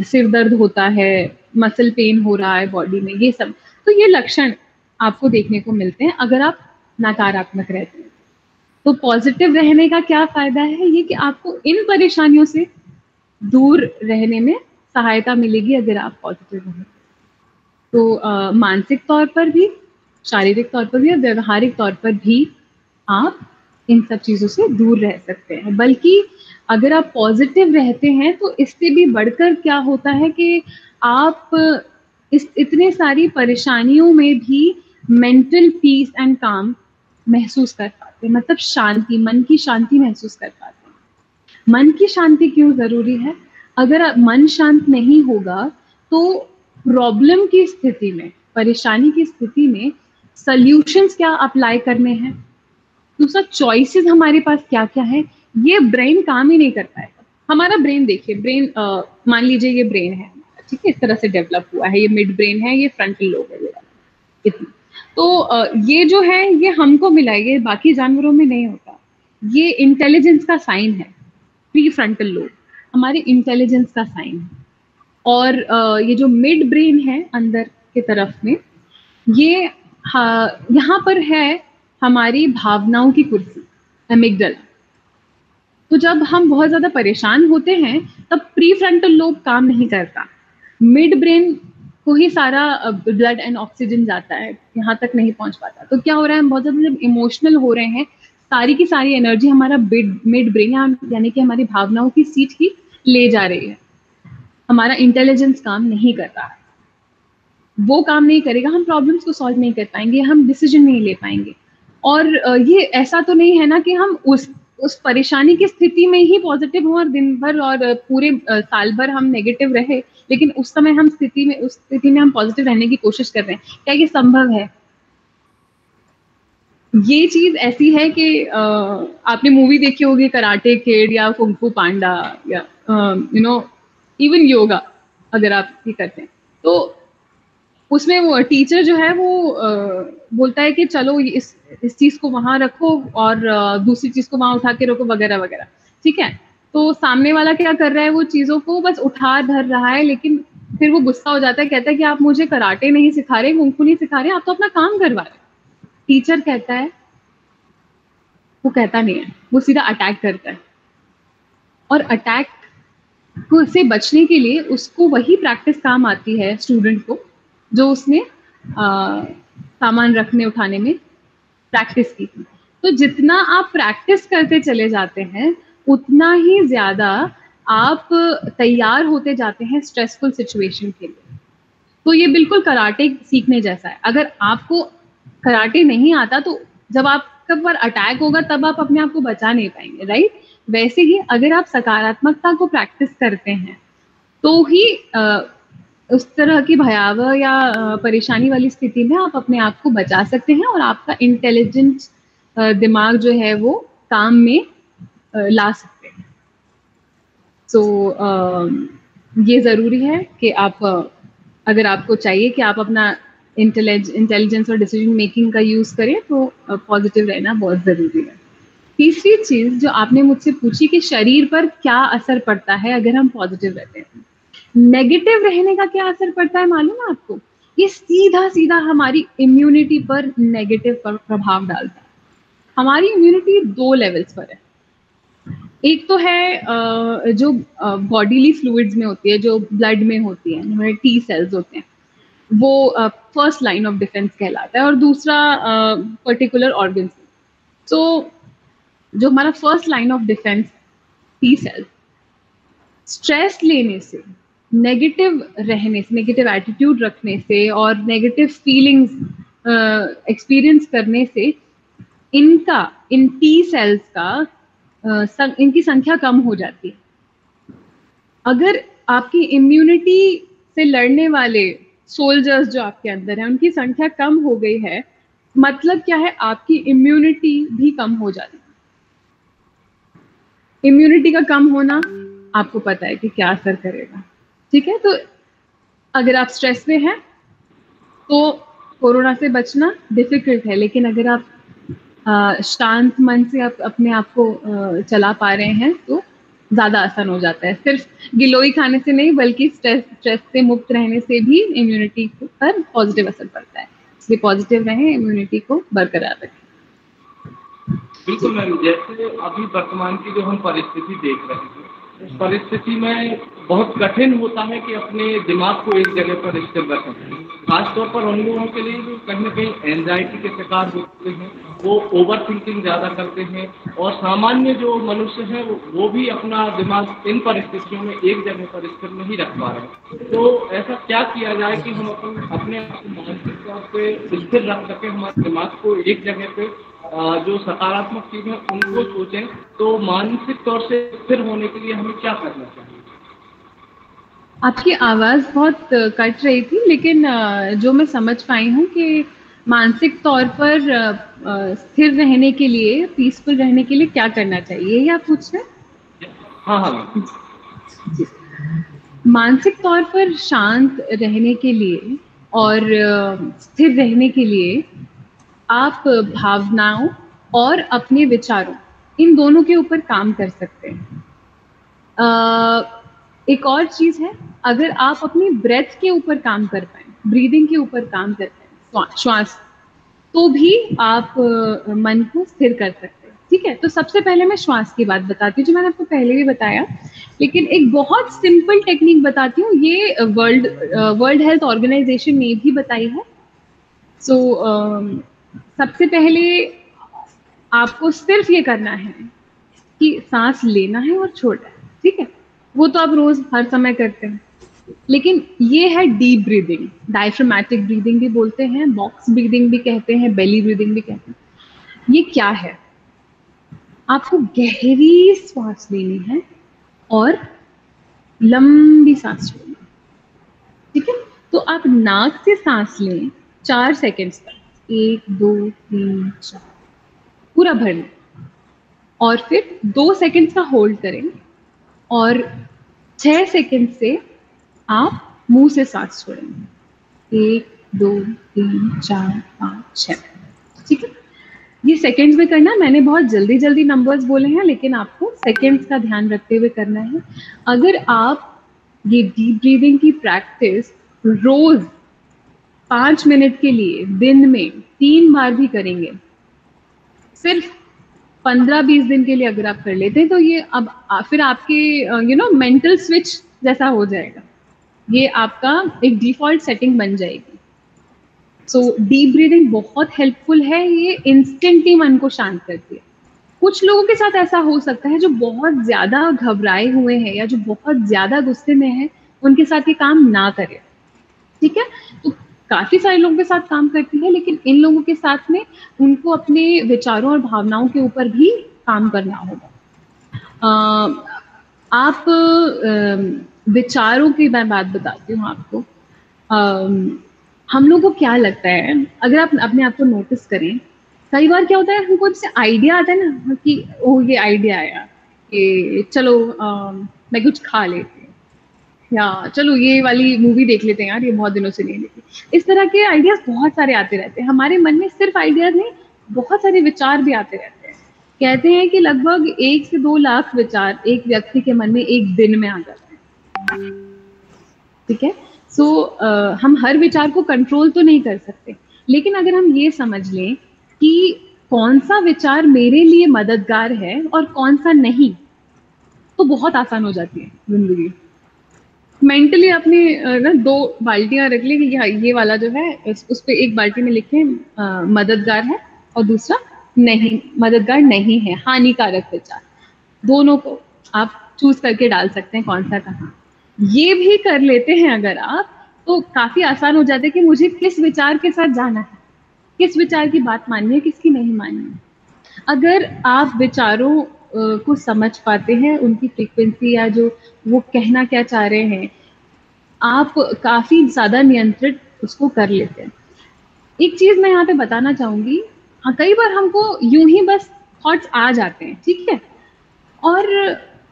सिर दर्द होता है, मसल पेन हो रहा है बॉडी में, ये सब। तो ये लक्षण आपको देखने को मिलते हैं अगर आप नकारात्मक रहते हैं। तो पॉजिटिव रहने का क्या फायदा है, ये कि आपको इन परेशानियों से दूर रहने में सहायता मिलेगी अगर आप पॉजिटिव रहें। तो मानसिक तौर पर भी, शारीरिक तौर पर भी और व्यवहारिक तौर पर भी आप इन सब चीज़ों से दूर रह सकते हैं। बल्कि अगर आप पॉजिटिव रहते हैं तो इससे भी बढ़कर क्या होता है कि आप इतने सारी परेशानियों में भी मेंटल पीस एंड काम महसूस कर पाते हैं, मतलब शांति, मन की शांति महसूस कर पाते हैं। मन की शांति क्यों ज़रूरी है? अगर मन शांत नहीं होगा तो प्रॉब्लम की स्थिति में, परेशानी की स्थिति में सॉल्यूशंस क्या अप्लाई करने हैं, दूसरा चॉइसेस हमारे पास क्या क्या है, ये ब्रेन काम ही नहीं कर पाएगा। हमारा ब्रेन देखिए, ब्रेन मान लीजिए ये ब्रेन है, ठीक है, इस तरह से डेवलप हुआ है, ये मिड ब्रेन है, ये फ्रंटल लोब है, इतना। तो ये जो है ये हमको मिला है, ये बाकी जानवरों में नहीं होता। ये इंटेलिजेंस का साइन है, प्री फ्रंटल लोब हमारे इंटेलिजेंस का साइन है। और ये जो मिड ब्रेन है अंदर के तरफ में, ये यहाँ पर है हमारी भावनाओं की कुर्सी, एमिगडाला। तो जब हम बहुत ज्यादा परेशान होते हैं तब प्री फ्रंटल लोब काम नहीं करता, मिड ब्रेन को ही सारा ब्लड एंड ऑक्सीजन जाता है, यहाँ तक नहीं पहुंच पाता। तो क्या हो रहा है, हम बहुत ज्यादा जब इमोशनल हो रहे हैं, सारी की सारी एनर्जी हमारा मिड ब्रेन यानी कि हमारी भावनाओं की सीट ही ले जा रही है, हमारा इंटेलिजेंस काम नहीं कर रहा है। वो काम नहीं करेगा, हम प्रॉब्लम्स को सॉल्व नहीं कर पाएंगे, हम डिसीजन नहीं ले पाएंगे। और ये ऐसा तो नहीं है ना कि हम उस परेशानी की स्थिति में ही पॉजिटिव हों और दिन भर और पूरे साल भर हम नेगेटिव रहे, लेकिन उस समय हम उस स्थिति में हम पॉजिटिव रहने की कोशिश कर रहे हैं। क्या ये संभव है? ये चीज ऐसी है कि आपने मूवी देखी होगी कराटे किड या कुंग फू पांडा या इवन योगा अगर आप ये करते हैं, तो उसमें वो टीचर जो है वो बोलता है कि चलो इस चीज को वहां रखो और दूसरी चीज को वहां उठा के रखो वगैरह वगैरह, ठीक है। तो सामने वाला क्या कर रहा है, वो चीजों को बस उठा धर रहा है, लेकिन फिर वो गुस्सा हो जाता है, कहता है कि आप मुझे कराटे नहीं सिखा रहे, कुंग फू नहीं सिखा रहे, आप तो अपना काम करवा रहे। टीचर कहता है, वो कहता नहीं है, वो सीधा अटैक करता है। और अटैक से बचने के लिए उसको वही प्रैक्टिस काम आती है स्टूडेंट को जो उसने सामान रखने उठाने में प्रैक्टिस की थी। तो जितना आप प्रैक्टिस करते चले जाते हैं उतना ही ज्यादा आप तैयार होते जाते हैं स्ट्रेसफुल सिचुएशन के लिए। तो ये बिल्कुल कराटे सीखने जैसा है। अगर आपको कराटे नहीं आता तो जब आपके ऊपर अटैक होगा तब आप अपने आप को बचा नहीं पाएंगे, राइट? वैसे ही अगर आप सकारात्मकता को प्रैक्टिस करते हैं तो ही उस तरह की भयावह या परेशानी वाली स्थिति में आप अपने आप को बचा सकते हैं और आपका इंटेलिजेंट दिमाग जो है वो काम में ला सकते हैं। तो ये ज़रूरी है कि आप अगर आपको चाहिए कि आप अपना इंटेलिजेंस और डिसीजन मेकिंग का यूज़ करें तो पॉजिटिव रहना बहुत ज़रूरी है। तीसरी चीज़ जो आपने मुझसे पूछी कि शरीर पर क्या असर पड़ता है अगर हम पॉजिटिव रहते हैं, नेगेटिव रहने का क्या असर पड़ता है मालूम है आपको? ये सीधा सीधा हमारी इम्यूनिटी पर नेगेटिव प्रभाव डालता है। हमारी इम्यूनिटी 2 लेवल्स पर है। एक तो है जो बॉडीली फ्लूइड्स में होती है, जो ब्लड में होती है, हमारे टी सेल्स होते हैं, वो फर्स्ट लाइन ऑफ डिफेंस कहलाता है, और दूसरा पर्टिकुलर ऑर्गन्स। तो जो हमारा first line of defence T cells, stress लेने से, नेगेटिव रहने से, नेगेटिव एटीट्यूड रखने से और नेगेटिव फीलिंग्स एक्सपीरियंस करने से इन टी सेल्स का इनकी संख्या कम हो जाती है। अगर आपकी इम्यूनिटी से लड़ने वाले सोल्जर्स जो आपके अंदर हैं उनकी संख्या कम हो गई है, मतलब क्या है? आपकी इम्यूनिटी भी कम हो जाती है। इम्यूनिटी का कम होना आपको पता है कि क्या असर करेगा, ठीक है? तो अगर आप स्ट्रेस में हैं तो कोरोना से बचना डिफिकल्ट है, लेकिन अगर आप शांत मन से आप अपने आप को चला पा रहे हैं तो ज़्यादा आसान हो जाता है। सिर्फ गिलोई खाने से नहीं, बल्कि स्ट्रेस से मुक्त रहने से भी इम्यूनिटी पर पॉजिटिव असर पड़ता है। इसलिए पॉजिटिव रहें, इम्यूनिटी को बरकरार रखें। बिल्कुल मैम, जैसे अभी वर्तमान की जो हम परिस्थिति देख रहे हैं, इस परिस्थिति में बहुत कठिन होता है कि अपने दिमाग को एक जगह पर स्थिर रखें। खासतौर पर उन लोगों के लिए जो कहीं न कहीं एंजाइटी के शिकार होते हैं, वो ओवर थिंकिंग ज़्यादा करते हैं, और सामान्य जो मनुष्य हैं वो भी अपना दिमाग इन परिस्थितियों में एक जगह पर स्थिर नहीं रख पा रहे। तो ऐसा क्या किया जाए कि हम अपने आप को मानसिक तौर पे स्थिर रख सकें, हमारे दिमाग को एक जगह पे जो सकारात्मक चीज़ है उनको सोचें। तो मानसिक तौर से स्थिर होने के लिए हमें क्या करना चाहिए? आपकी आवाज़ बहुत कट रही थी, लेकिन जो मैं समझ पाई हूँ कि मानसिक तौर पर स्थिर रहने के लिए, पीसफुल रहने के लिए क्या करना चाहिए, ये आप पूछ रहे हैं? हाँ हाँ। मानसिक तौर पर शांत रहने के लिए और स्थिर रहने के लिए आप भावनाओं और अपने विचारों, इन दोनों के ऊपर काम कर सकते हैं। एक और चीज़ है, अगर आप अपनी ब्रेथ के ऊपर काम कर पाएं, ब्रीदिंग के ऊपर काम कर पाएं, श्वास, तो भी आप मन को स्थिर कर सकते हैं, ठीक है? तो सबसे पहले मैं श्वास की बात बताती हूँ, जो मैंने आपको पहले भी बताया, लेकिन एक बहुत सिंपल टेक्निक बताती हूँ। ये वर्ल्ड हेल्थ ऑर्गेनाइजेशन ने भी बताई है। सो सबसे पहले आपको सिर्फ ये करना है कि सांस लेना है और छोड़ना है, ठीक है? वो तो आप रोज हर समय करते हैं, लेकिन ये है डीप ब्रीदिंग, डायफ्रामेटिक ब्रीदिंग भी बोलते हैं, बॉक्स ब्रीदिंग भी कहते हैं, बेली ब्रीदिंग भी कहते हैं। ये क्या है? आपको गहरी सांस लेनी है और लंबी सांस छोड़नी है, ठीक है? तो आप नाक से सांस लें 4 सेकेंड्स तक, 1 2 3 4, पूरा भर लें, और फिर 2 सेकेंड्स का होल्ड करें, और 6 सेकेंड से आप मुंह से सांस छोड़ेंगे, 1 2 3 4 5 6, ठीक है? ये सेकेंड्स में करना, मैंने बहुत जल्दी जल्दी नंबर्स बोले हैं, लेकिन आपको सेकेंड्स का ध्यान रखते हुए करना है। अगर आप ये डीप ब्रीदिंग की प्रैक्टिस रोज 5 मिनट के लिए दिन में 3 बार भी करेंगे, सिर्फ 15-20 दिन के लिए अगर आप कर लेते हैं, तो ये अब फिर आपके मेंटल स्विच जैसा हो जाएगा, ये आपका एक डिफॉल्ट सेटिंग बन जाएगी। सो डीप ब्रीदिंग बहुत हेल्पफुल है, ये इंस्टेंट ही मन को शांत करती है। कुछ लोगों के साथ ऐसा हो सकता है जो बहुत ज्यादा घबराए हुए हैं या जो बहुत ज्यादा गुस्से में है, उनके साथ ये काम ना करे, ठीक है? तो काफी सारे लोगों के साथ काम करती है, लेकिन इन लोगों के साथ में उनको अपने विचारों और भावनाओं के ऊपर भी काम करना होगा। आप विचारों की मैं बात बताती हूँ आपको। हम लोग को क्या लगता है, अगर आप अपने आप को नोटिस करें, कई बार क्या होता है, हमको जैसे आइडिया आता है ना कि ओ ये आइडिया आया कि चलो मैं कुछ खा लेती हूँ, या चलो ये वाली मूवी देख लेते हैं यार, ये बहुत दिनों से नहीं देखी। इस तरह के आइडियाज बहुत सारे आते रहते हैं हमारे मन में। सिर्फ आइडियाज नहीं, बहुत सारे विचार भी आते रहते हैं। कहते हैं कि लगभग 1 से 2 लाख विचार एक व्यक्ति के मन में एक दिन में आ जाते हैं। ठीक है। सो हम हर विचार को कंट्रोल तो नहीं कर सकते, लेकिन अगर हम ये समझ लें कि कौन सा विचार मेरे लिए मददगार है और कौन सा नहीं, तो बहुत आसान हो जाती है जिंदगी। मेंटली अपने ना 2 बाल्टियां रख ली कि ये वाला जो है उस पे एक बाल्टी में लिखे मददगार है और दूसरा नहीं, मददगार नहीं है, हानिकारक विचार। दोनों को आप चूज करके डाल सकते हैं कौन सा कहाँ। ये भी कर लेते हैं अगर आप, तो काफी आसान हो जाता है कि मुझे किस विचार के साथ जाना है, किस विचार की बात माननी है, किसकी नहीं माननी है। अगर आप विचारों को समझ पाते हैं, उनकी फ्रीक्वेंसी या जो वो कहना क्या चाह रहे हैं, आप काफी ज्यादा नियंत्रित उसको कर लेते हैं। एक चीज मैं यहाँ पे बताना चाहूंगी, कई बार हमको यूं ही बस थॉट्स आ जाते हैं, ठीक है, और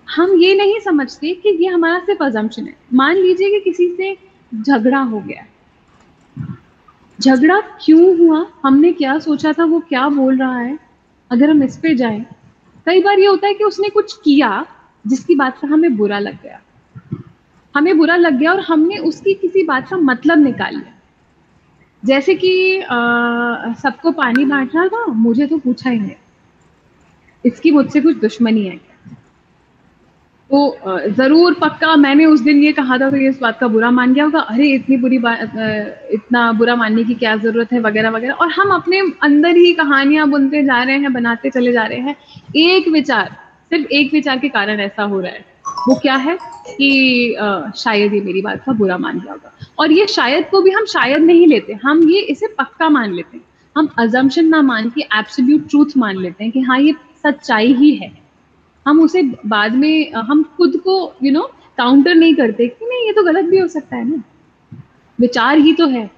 हम ये नहीं समझते कि ये हमारा सिर्फ अजम्पशन है। मान लीजिए कि किसी से झगड़ा हो गया, झगड़ा क्यों हुआ, हमने क्या सोचा था, वो क्या बोल रहा है, अगर हम इस पे जाएं, कई बार ये होता है कि उसने कुछ किया जिसकी बात का हमें बुरा लग गया, हमें बुरा लग गया और हमने उसकी किसी बात का मतलब निकाल लिया। जैसे कि सबको पानी बांट रहा था, मुझे तो पूछा ही नहीं, इसकी मुझसे कुछ दुश्मनी है क्या? तो जरूर पक्का मैंने उस दिन ये कहा था तो ये इस बात का बुरा मान गया होगा, अरे इतनी बुरी बात, इतना बुरा मानने की क्या जरूरत है, वगैरह वगैरह। और हम अपने अंदर ही कहानियां बुनते जा रहे हैं, बनाते चले जा रहे हैं। एक विचार, सिर्फ एक विचार के कारण ऐसा हो रहा है, वो क्या है कि शायद ये मेरी बात का बुरा मान गया होगा। और ये शायद को भी हम शायद नहीं लेते, हम ये इसे पक्का मान लेते हैं। हम अजम्पशन ना मान के एब्सोल्यूट ट्रूथ मान लेते हैं कि हाँ ये सच्चाई ही है। हम उसे बाद में हम खुद को काउंटर नहीं करते कि नहीं ये तो गलत भी हो सकता है ना, विचार ही तो है,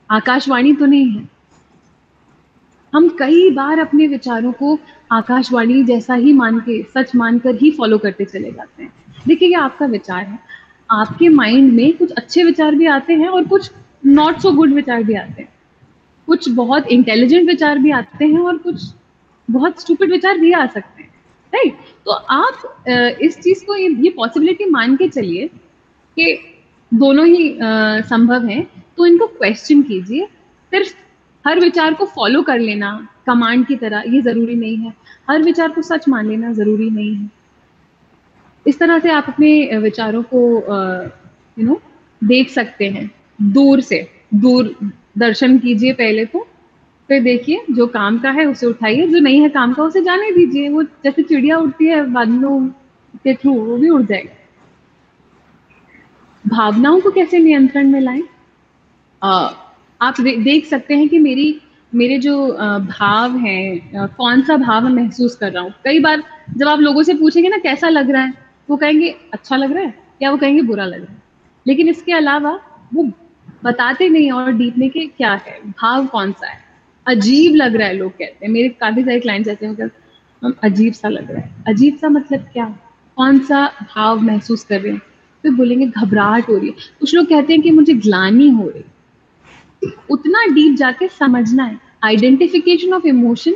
आकाशवाणी तो नहीं है। हम कई बार अपने विचारों को आकाशवाणी जैसा ही मान के, सच मानकर ही फॉलो करते चले जाते हैं। देखिए, आपका विचार है, आपके माइंड में कुछ अच्छे विचार भी आते हैं और कुछ नॉट सो गुड विचार भी आते हैं, कुछ बहुत इंटेलिजेंट विचार भी आते हैं और कुछ बहुत स्टूपिड विचार भी आ सकते हैं, राइट? तो आप इस चीज को, ये पॉसिबिलिटी मान के चलिए कि दोनों ही संभव हैं, तो इनको क्वेश्चन कीजिए। सिर्फ हर विचार को फॉलो कर लेना कमांड की तरह ये जरूरी नहीं है, हर विचार को सच मान लेना जरूरी नहीं है। इस तरह से आप अपने विचारों को देख सकते हैं दूर से। दूर दर्शन कीजिए पहले तो, फिर देखिए जो काम का है उसे उठाइए, जो नहीं है काम का उसे जाने दीजिए। वो जैसे चिड़िया उड़ती है बादलों के थ्रू, वो भी उड़ जाएगा। भावनाओं को कैसे नियंत्रण में लाएं? आप देख सकते हैं कि मेरे जो भाव हैं, कौन सा भाव मैं महसूस कर रहा हूँ। कई बार जब आप लोगों से पूछेंगे ना कैसा लग रहा है, वो कहेंगे अच्छा लग रहा है या वो कहेंगे बुरा लग रहा है, लेकिन इसके अलावा वो बताते नहीं और डीप में कि क्या है, भाव कौन सा है। अजीब लग रहा है लोग कहते हैं, मेरे काफी सारे क्लाइंट्स ऐसे हैं हम अजीब सा लग रहा है। अजीब सा मतलब क्या, कौन सा भाव महसूस कर रहे हैं? फिर बोलेंगे घबराहट हो रही है, कुछ लोग कहते हैं कि मुझे ग्लानि हो रही है। उतना डीप जाके समझना है। आइडेंटिफिकेशन ऑफ इमोशन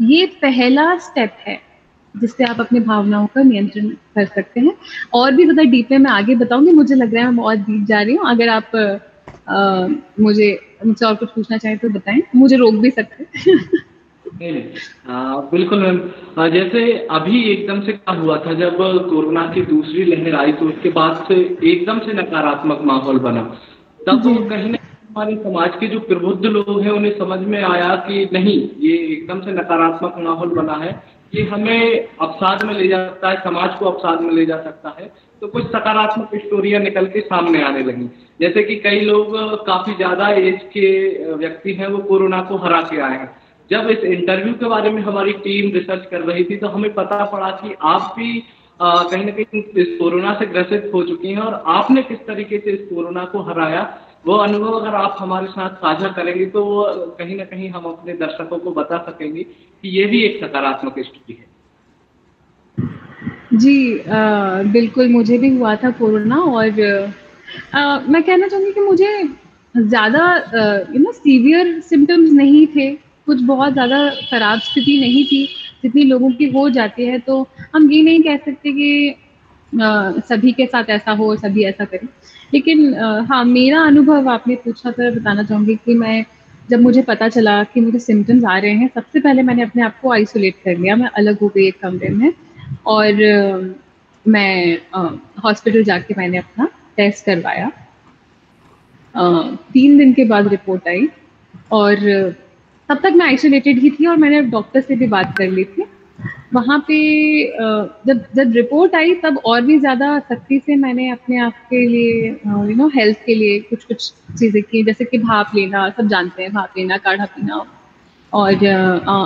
ये पहला स्टेप है जिससे आप अपनी भावनाओं का नियंत्रण कर सकते हैं। और भी ज्यादा डीप में मैं आगे बताऊंगी, मुझे लग रहा है मैं बहुत डीप जा रही हूँ। अगर आप मुझसे और कुछ पूछना चाहें तो बताएं, मुझे रोक भी सकते हैं। नहीं, बिल्कुल मैम। जैसे अभी एकदम से क्या हुआ था, जब कोरोना की दूसरी लहर आई तो उसके बाद से एकदम से नकारात्मक माहौल बना। तब कहीं ना हमारे समाज के जो प्रबुद्ध लोग हैं उन्हें समझ में आया कि नहीं, ये एकदम से नकारात्मक माहौल बना है, ये हमें अवसाद में ले जा सकता है, समाज को अवसाद में ले जा सकता है। तो कुछ सकारात्मक स्टोरियां निकल के सामने आने लगी। जैसे कि कई लोग काफी ज्यादा एज के व्यक्ति हैं, वो कोरोना को हरा के आए हैं। जब इस इंटरव्यू के बारे में हमारी टीम रिसर्च कर रही थी तो हमें पता पड़ा कि आप भी कहीं ना कहीं इस कोरोना से ग्रसित हो चुकी हैं और आपने किस तरीके से इस कोरोना को हराया, वो अनुभव अगर आप हमारे साथ साझा करेंगे तो वो कहीं ना कहीं हम अपने दर्शकों को बता सकेंगे कि ये भी एक सकारात्मक स्टोरी है। जी बिल्कुल, मुझे भी हुआ था कोरोना और मैं कहना चाहूँगी कि मुझे ज़्यादा सीवियर सिम्टम्स नहीं थे, कुछ बहुत ज़्यादा खराब स्थिति नहीं थी जितनी लोगों की हो जाती है। तो हम ये नहीं कह सकते कि सभी के साथ ऐसा हो, सभी ऐसा करें। लेकिन हाँ, मेरा अनुभव आपने पूछा तो बताना चाहूँगी कि मैं जब मुझे पता चला कि मुझे सिम्टम्स आ रहे हैं, सबसे पहले मैंने अपने आप को आइसोलेट कर लिया। मैं अलग हो गई एक कमरे में और मैं हॉस्पिटल जाके मैंने अपना टेस्ट करवाया। 3 दिन के बाद रिपोर्ट आई और तब तक मैं आइसोलेटेड ही थी और मैंने डॉक्टर से भी बात कर ली थी। वहाँ पे जब रिपोर्ट आई तब और भी ज़्यादा सख्ती से मैंने अपने आप के लिए हेल्थ के लिए कुछ चीज़ें की, जैसे कि भाप लेना, सब जानते हैं भाप लेना, काढ़ा पीना और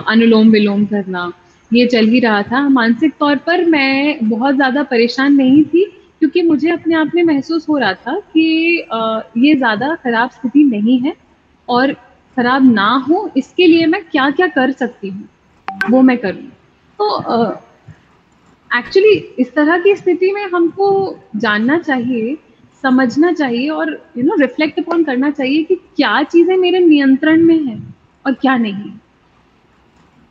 अनुलोम विलोम करना, ये चल ही रहा था। मानसिक तौर पर मैं बहुत ज़्यादा परेशान नहीं थी क्योंकि मुझे अपने आप में महसूस हो रहा था कि ये ज़्यादा खराब स्थिति नहीं है और खराब ना हो इसके लिए मैं क्या क्या कर सकती हूँ वो मैं करूँ। तो एक्चुअली इस तरह की स्थिति में हमको जानना चाहिए, समझना चाहिए और रिफ्लेक्ट अपॉन करना चाहिए कि क्या चीज़ें मेरे नियंत्रण में हैं और क्या नहीं,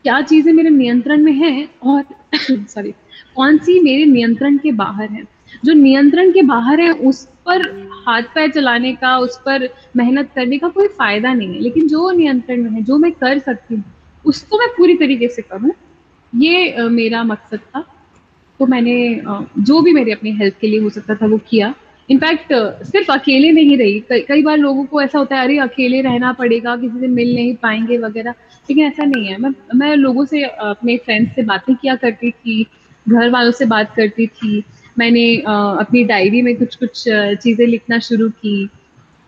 क्या चीज़ें मेरे नियंत्रण में हैं और सॉरी कौन सी मेरे नियंत्रण के बाहर है। जो नियंत्रण के बाहर है उस पर हाथ पैर चलाने का, उस पर मेहनत करने का कोई फायदा नहीं है, लेकिन जो नियंत्रण में है, जो मैं कर सकती हूँ उसको मैं पूरी तरीके से करूँ, ये मेरा मकसद था। तो मैंने जो भी मेरे अपनी हेल्थ के लिए हो सकता था वो किया। इनफैक्ट सिर्फ अकेले नहीं रही, कई बार लोगों को ऐसा होता है अरे अकेले रहना पड़ेगा, किसी से मिल नहीं पाएंगे वगैरह, लेकिन ऐसा नहीं है। मैं लोगों से, अपने फ्रेंड्स से बातें किया करती थी, घर वालों से बात करती थी। मैंने अपनी डायरी में कुछ चीज़ें लिखना शुरू की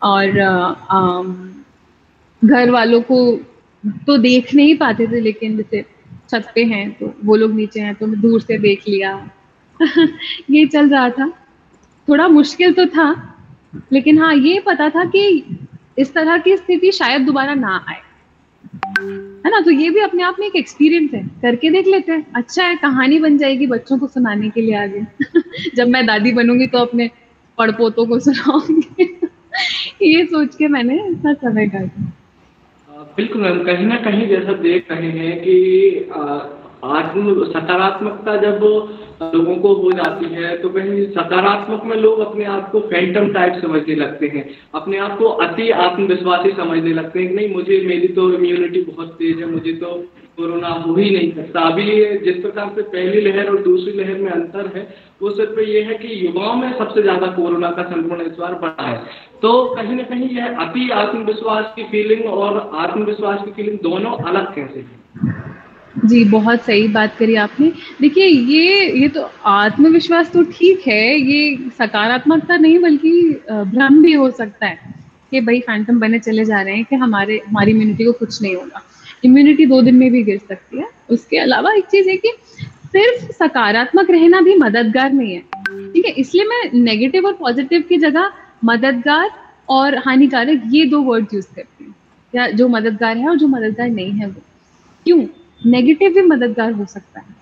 और घर वालों को तो देख नहीं पाते थे, लेकिन जैसे छत पे हैं तो वो लोग नीचे हैं तो दूर से देख लिया ये चल रहा था। थोड़ा मुश्किल तो था, लेकिन हाँ ये पता था कि इस तरह की स्थिति शायद दोबारा ना आए, है ना। तो ये भी अपने आप में एक एक्सपीरियंस है, करके देख लेते हैं, अच्छा है, कहानी बन जाएगी बच्चों को सुनाने के लिए आगे जब मैं दादी बनूंगी तो अपने पड़पोतों को सुनाऊंगी ये सोच के मैंने इतना समय काटा। बिल्कुल मैम, कहीं ना कहीं जैसा देख रहे हैं कि आत्म सकारात्मकता जब लोगों को हो जाती है तो कहीं सकारात्मक में लोग अपने आप को फैंटम टाइप समझने लगते हैं, अपने आप को अति आत्मविश्वासी समझने लगते हैं कि नहीं मुझे, मेरी तो इम्यूनिटी बहुत तेज है, मुझे तो कोरोना हो ही नहीं सकता। अभी जिस प्रकार से पहली लहर और दूसरी लहर में अंतर है वो सिर्फ ये है कि युवाओं में सबसे ज़्यादा कोरोना का संक्रमण इस बार बढ़ा है। तो कहीं ना कहीं यह अति आत्मविश्वास की फीलिंग और आत्मविश्वास की फीलिंग दोनों अलग कैसे हैं? जी, बहुत सही बात करी आपने। देखिए ये तो आत्मविश्वास तो ठीक है, ये सकारात्मकता नहीं बल्कि भ्रम भी हो सकता है कि भाई फैंटम बने चले जा रहे हैं कि हमारी इम्यूनिटी को कुछ नहीं होगा। इम्यूनिटी 2 दिन में भी गिर सकती है। उसके अलावा एक चीज़ है कि सिर्फ सकारात्मक रहना भी मददगार नहीं है, ठीक है। इसलिए मैं नेगेटिव और पॉजिटिव की जगह मददगार और हानिकारक ये 2 वर्ड यूज करती हूँ, या जो मददगार है और जो मददगार नहीं है वो। क्यों? नेगेटिव भी मददगार हो सकता है।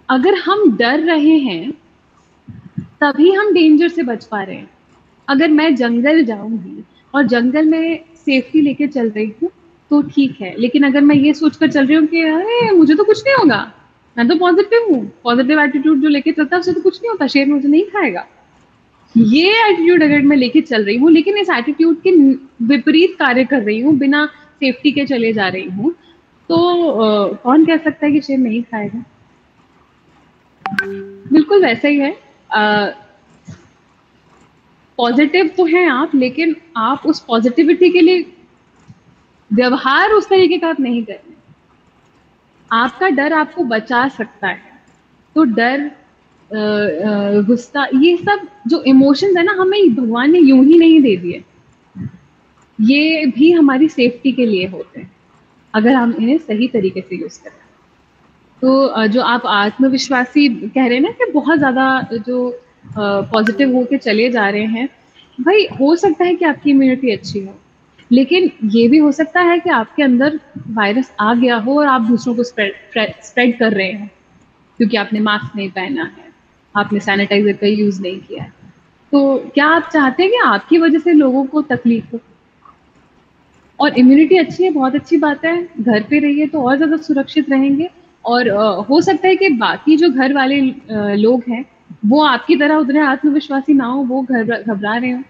अगर हम डर रहे हैं तभी हम डेंजर से बच पा रहे हैं। अगर मैं जंगल जाऊंगी और जंगल में सेफ्टी लेके चल रही हूँ तो ठीक है, लेकिन अगर मैं ये सोचकर चल रही हूँ कि अरे मुझे तो कुछ नहीं होगा, मैं तो पॉजिटिव हूँ, पॉजिटिव एटीट्यूड जो लेके चलता है उससे तो कुछ नहीं होता, शेर मुझे नहीं खाएगा, ये एटीट्यूड अगर मैं लेके चल रही हूँ लेकिन इस एटीट्यूड के विपरीत कार्य कर रही हूँ, बिना सेफ्टी के चले जा रही हूँ, तो कौन कह सकता है कि शेर नहीं खाएगा। बिल्कुल वैसा ही है। पॉजिटिव तो हैं आप, लेकिन आप उस पॉजिटिविटी के लिए व्यवहार उस तरीके का आप नहीं कर रहे। आपका डर आपको बचा सकता है, तो डर, गुस्सा, ये सब जो इमोशंस है ना, हमें भगवान ने यूं ही नहीं दे दिए, ये भी हमारी सेफ्टी के लिए होते हैं अगर हम इन्हें सही तरीके से यूज करें। तो जो आप आत्मविश्वासी कह रहे हैं ना कि बहुत ज़्यादा जो पॉजिटिव होके चले जा रहे हैं, भाई हो सकता है कि आपकी इम्यूनिटी अच्छी हो, लेकिन ये भी हो सकता है कि आपके अंदर वायरस आ गया हो और आप दूसरों को स्प्रेड कर रहे हैं क्योंकि आपने मास्क नहीं पहना है, आपने सैनिटाइजर का यूज़ नहीं किया है। तो क्या आप चाहते हैं कि आपकी वजह से लोगों को तकलीफ हो? और इम्यूनिटी अच्छी है, बहुत अच्छी बात है, घर पे रहिए तो और ज़्यादा सुरक्षित रहेंगे। और हो सकता है कि बाकी जो घर वाले लोग हैं वो आपकी तरह उतने आत्मविश्वासी ना हो, वो घबरा रहे हो।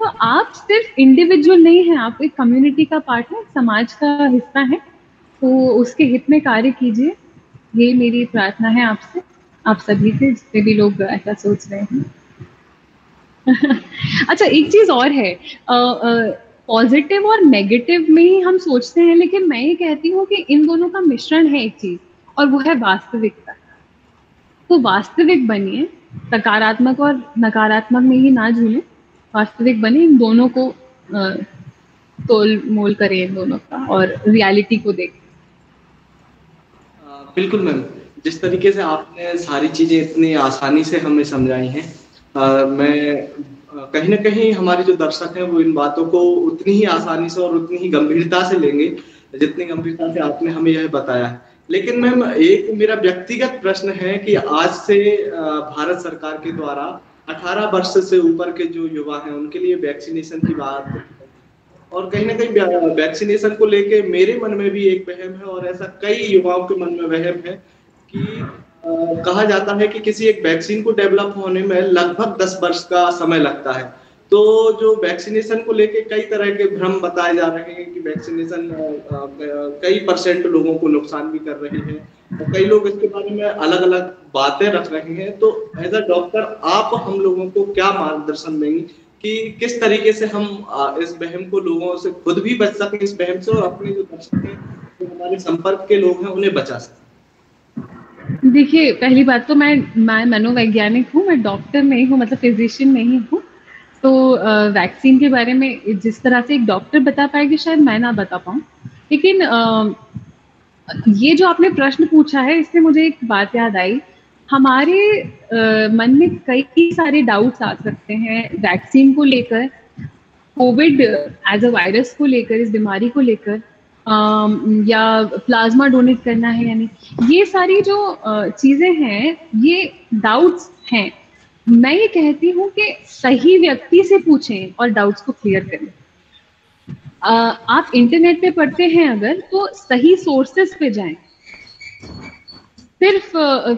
तो आप सिर्फ इंडिविजुअल नहीं हैं, आप एक कम्युनिटी का पार्ट है, समाज का हिस्सा है, तो उसके हित में कार्य कीजिए। ये मेरी प्रार्थना है आपसे, आप सभी से, जितने भी लोग ऐसा सोच रहे हैं। अच्छा, एक चीज और है, पॉजिटिव और नेगेटिव में ही हम सोचते हैं, लेकिन मैं ये कहती हूँ कि इन दोनों का मिश्रण है एक चीज, और वो है वास्तविकता। तो वास्तविक बनिए, सकारात्मक और नकारात्मक में ही ना झूलें, वास्तविक बने, इन दोनों को तोल मोल करें, इन दोनों का, और रियलिटी को देखें। बिल्कुल मैम, जिस तरीके से आपने सारी चीजें इतनी आसानी से हमें समझाई हैं, मैं कहीं ना कहीं हमारे जो दर्शक हैं वो इन बातों को उतनी ही आसानी से और उतनी ही गंभीरता से लेंगे जितनी गंभीरता से आपने हमें यह बताया है। लेकिन मैम, एक मेरा व्यक्तिगत प्रश्न है कि आज से भारत सरकार के द्वारा 18 वर्ष से ऊपर के जो युवा हैं उनके लिए वैक्सीनेशन की बात, और कहीं ना कहीं वैक्सीनेशन को लेके मेरे मन में भी एक वहम है, और ऐसा कई युवाओं के मन में वहम है कि कहा जाता है कि किसी एक वैक्सीन को डेवलप होने में लगभग 10 वर्ष का समय लगता है। तो जो वैक्सीनेशन को लेके कई तरह के भ्रम बताए जा रहे हैं कि वैक्सीनेशन कई % लोगों को नुकसान भी कर रही है, और कई लोग इसके बारे में अलग अलग बातें रख रहे हैं। तो एज अ डॉक्टर आप हम लोगों को क्या मार्गदर्शन देंगे कि किस तरीके से हम इस वहम को, लोगों से खुद भी बच सकें इस वहम से, और अपने जो दर्शक हैं, जो हमारे संपर्क के लोग हैं, उन्हें बचा सकें? देखिए, पहली बात तो मैं मनोवैज्ञानिक हूँ, मैं डॉक्टर नहीं हूँ, मतलब फिजिशियन नहीं हूँ। तो वैक्सीन के बारे में जिस तरह से एक डॉक्टर बता पाएगी शायद मैं ना बता पाऊँ, लेकिन ये जो आपने प्रश्न पूछा है इससे मुझे एक बात याद आई। हमारे मन में कई सारे डाउट्स आ सकते हैं वैक्सीन को लेकर, कोविड एज अ वायरस को लेकर, इस बीमारी को लेकर, या प्लाज्मा डोनेट करना है या नहीं। ये सारी जो चीजें हैं, ये डाउट्स हैं। मैं ये कहती हूँ कि सही व्यक्ति से पूछें और डाउट्स को क्लियर करें। आप इंटरनेट पे पढ़ते हैं अगर, तो सही सोर्सेस पे जाएं। सिर्फ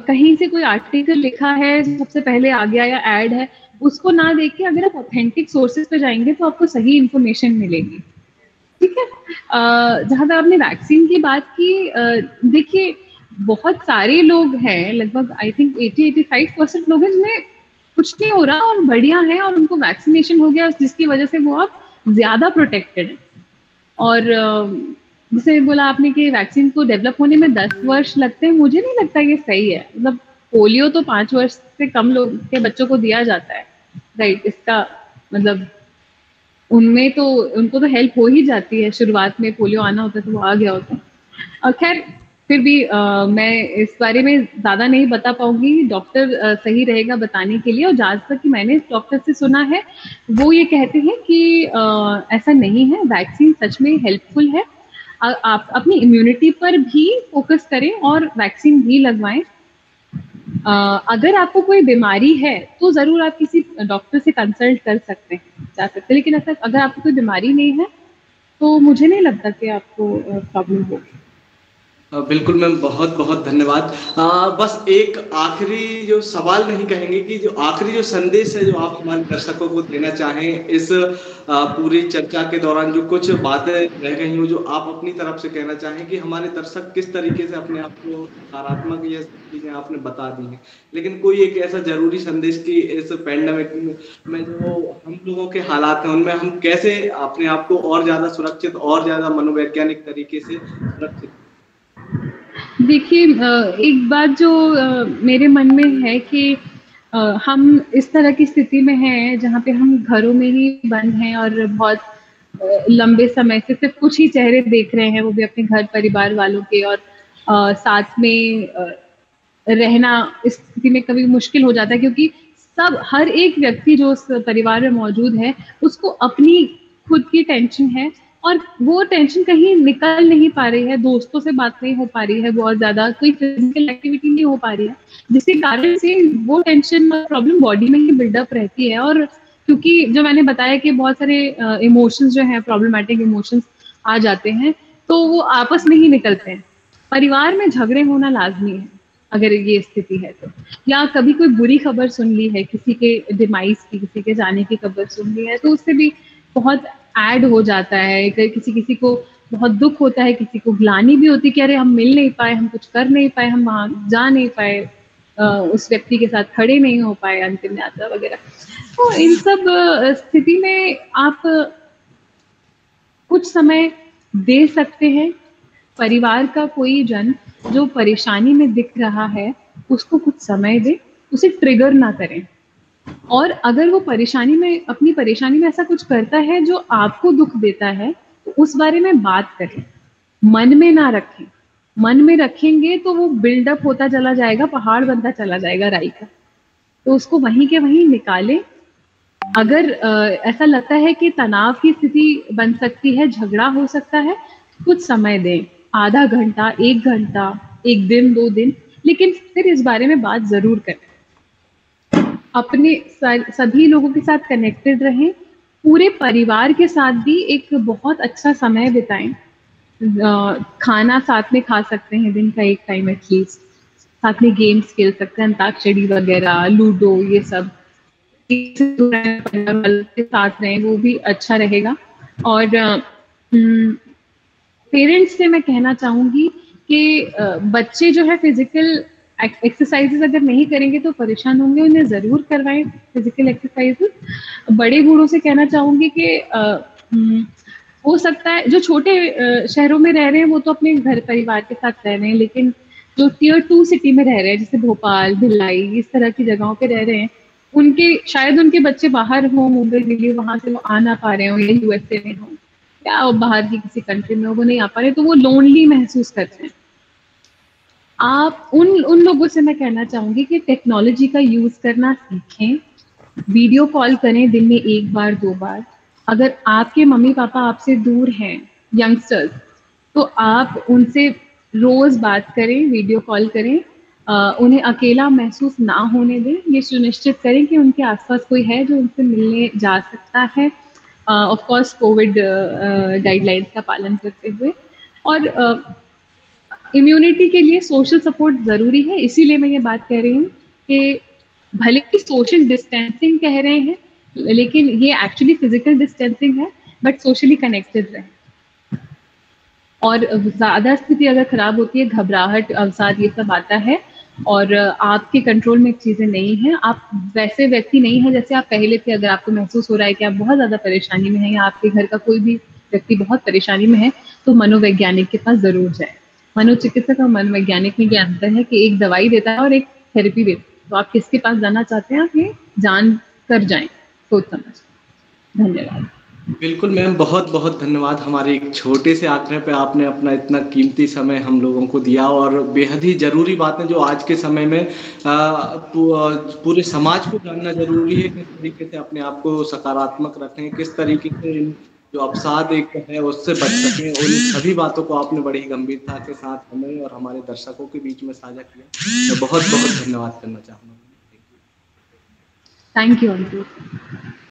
कहीं से कोई आर्टिकल लिखा है, सबसे पहले आ गया या ऐड है, उसको ना देख के अगर आप ऑथेंटिक सोर्सेस पे जाएंगे तो आपको सही इंफॉर्मेशन मिलेगी। ठीक है। जहां तक आपने वैक्सीन की बात की, देखिए बहुत सारे लोग हैं, लगभग आई थिंक 80-85% लोग हैं जिन्हें कुछ नहीं हो रहा और बढ़िया है, और उनको वैक्सीनेशन हो गया, जिसकी वजह से वो अब ज्यादा प्रोटेक्टेड है। और जैसे बोला आपने कि वैक्सीन को डेवलप होने में 10 वर्ष लगते हैं, मुझे नहीं लगता ये सही है। मतलब पोलियो तो 5 वर्ष से कम लोग के बच्चों को दिया जाता है, राइट। इसका मतलब उनमें तो उनको तो हेल्प हो ही जाती है, शुरुआत में पोलियो आना होता है तो वो आ गया होता है। खैर, फिर भी मैं इस बारे में ज़्यादा नहीं बता पाऊंगी, डॉक्टर सही रहेगा बताने के लिए। और जहाँ तक कि मैंने डॉक्टर से सुना है, वो ये कहते हैं कि ऐसा नहीं है, वैक्सीन सच में हेल्पफुल है। आप अपनी इम्यूनिटी पर भी फोकस करें और वैक्सीन भी लगवाएं। अगर आपको कोई बीमारी है तो ज़रूर आप किसी डॉक्टर से कंसल्ट कर सकते हैं, जा सकते हैं, लेकिन अगर आपको कोई बीमारी नहीं है तो मुझे नहीं लगता कि आपको प्रॉब्लम होगी। बिल्कुल मैम, बहुत बहुत धन्यवाद। बस एक आखिरी जो सवाल नहीं कहेंगे कि जो आखिरी जो संदेश है जो आप हमारे दर्शकों को देना चाहें इस पूरी चर्चा के दौरान, जो कुछ बातें रह गई हो जो आप अपनी तरफ से कहना चाहें कि हमारे दर्शक किस तरीके से अपने आप को सकारात्मक, ये चीजें आपने बता दी हैं, लेकिन कोई एक ऐसा जरूरी संदेश कि इस पैंडेमिक में जो हम लोगों के हालात हैं उनमें हम कैसे अपने आप को और ज्यादा सुरक्षित, और ज्यादा मनोवैज्ञानिक तरीके से सुरक्षित। देखिए, एक बात जो मेरे मन में है कि हम इस तरह की स्थिति में हैं जहाँ पे हम घरों में ही बंद हैं और बहुत लंबे समय से सिर्फ कुछ ही चेहरे देख रहे हैं, वो भी अपने घर परिवार वालों के, और साथ में रहना इस स्थिति में कभी मुश्किल हो जाता है, क्योंकि हर एक व्यक्ति जो उस परिवार में मौजूद है उसको अपनी खुद की टेंशन है, और वो टेंशन कहीं निकल नहीं पा रही है, दोस्तों से बात नहीं हो पा रही है, बहुत ज्यादा कोई फिजिकल एक्टिविटी नहीं हो पा रही है, जिसके कारण से वो टेंशन और प्रॉब्लम बॉडी में ही बिल्डअप रहती है। और क्योंकि जो मैंने बताया कि बहुत सारे इमोशंस जो हैं, प्रॉब्लमेटिक इमोशंस आ जाते हैं, तो वो आपस में ही निकलते हैं। परिवार में झगड़े होना लाजमी है, अगर ये स्थिति है तो, या कभी कोई बुरी खबर सुन ली है, किसी के डिमाइस की, किसी के जाने की खबर सुन ली है, तो उससे भी बहुत ऐड हो जाता है। किसी किसी को बहुत दुख होता है, किसी को ग्लानि भी होती है कि अरे हम मिल नहीं पाए, हम कुछ कर नहीं पाए, हम वहां जा नहीं पाए, उस व्यक्ति के साथ खड़े नहीं हो पाए अंतिम यात्रा वगैरह। तो इन सब स्थिति में आप कुछ समय दे सकते हैं। परिवार का कोई जन जो परेशानी में दिख रहा है उसको कुछ समय दे, उसे ट्रिगर ना करें। और अगर वो परेशानी में, अपनी परेशानी में ऐसा कुछ करता है जो आपको दुख देता है, तो उस बारे में बात करें, मन में ना रखें। मन में रखेंगे तो वो बिल्डअप होता चला जाएगा, पहाड़ बनता चला जाएगा राई का, तो उसको वहीं के वहीं निकालें। अगर ऐसा लगता है कि तनाव की स्थिति बन सकती है, झगड़ा हो सकता है, कुछ समय दें, आधा घंटा, 1 घंटा, 1 दिन, 2 दिन, लेकिन फिर इस बारे में बात जरूर करें। अपने सभी लोगों के साथ कनेक्टेड रहें, पूरे परिवार के साथ भी एक बहुत अच्छा समय बिताएं। खाना साथ में खा सकते हैं, दिन का 1 टाइम एटलीस्ट, साथ में गेम्स खेल सकते हैं, अंताक्षरी वगैरह, लूडो, ये सब के साथ रहें, वो भी अच्छा रहेगा। और पेरेंट्स से मैं कहना चाहूंगी कि बच्चे जो है फिजिकल एक्सरसाइजेस अगर नहीं करेंगे तो परेशान होंगे, उन्हें जरूर करवाएं फिजिकल एक्सरसाइजेस। बड़े बूढ़ों से कहना चाहूंगी कि हो सकता है जो छोटे शहरों में रह रहे हैं वो तो अपने घर परिवार के साथ रह रहे हैं, लेकिन जो Tier 2 सिटी में रह रहे हैं, जैसे भोपाल, भिलाई, इस तरह की जगहों पे रह रहे हैं, उनके शायद उनके बच्चे बाहर हों, मुंबई, दिल्ली, वहां से वो आ ना पा रहे हो, या USA में हो, या बाहर की किसी कंट्री में वो नहीं आ पा रहे, तो वो लोनली महसूस करते हैं। आप उन लोगों से मैं कहना चाहूंगी कि टेक्नोलॉजी का यूज करना सीखें, वीडियो कॉल करें दिन में 1 बार 2 बार। अगर आपके मम्मी पापा आपसे दूर हैं, यंगस्टर्स, तो आप उनसे रोज बात करें, वीडियो कॉल करें, उन्हें अकेला महसूस ना होने दें। ये सुनिश्चित करें कि उनके आसपास कोई है जो उनसे मिलने जा सकता है, ऑफ कोर्स कोविड गाइडलाइंस का पालन करते हुए। और इम्यूनिटी के लिए सोशल सपोर्ट जरूरी है, इसीलिए मैं ये बात कह रही हूँ कि भले ही सोशल डिस्टेंसिंग कह रहे हैं, लेकिन ये एक्चुअली फिजिकल डिस्टेंसिंग है, बट सोशली कनेक्टेड रहे। और ज्यादा स्थिति अगर खराब होती है, घबराहट, अवसाद, ये सब आता है और आपके कंट्रोल में चीजें नहीं है, आप वैसे व्यक्ति नहीं है जैसे आप पहले थे। अगर आपको महसूस हो रहा है कि आप बहुत ज्यादा परेशानी में हैं, या आपके घर का कोई भी व्यक्ति बहुत परेशानी में है, तो मनोवैज्ञानिक के पास जरूर जाए। मनोचिकित्सक और मनोवैज्ञानिक में ये अंतर है कि एक दवाई देता है और एक थेरेपी देता है। तो आप किसके पास जाना चाहते हैं, आप ये जान कर जाएं, सोच समझ। धन्यवाद। बिल्कुल मैम, बहुत बहुत धन्यवाद। हमारे एक छोटे से आग्रह पे आपने अपना इतना कीमती समय हम लोगों को दिया, और बेहद ही ज़रूरी बातें जो आज के समय में पूरे समाज को जानना जरूरी है, किस तरीके से अपने आप को सकारात्मक रखें, किस तरीके से जो अवसाद एक है उससे बच सकें। और इन सभी बातों को आपने बड़ी गंभीरता के साथ हमें और हमारे दर्शकों के बीच में साझा किया। मैं बहुत बहुत धन्यवाद करना चाहूँगा। Thank you.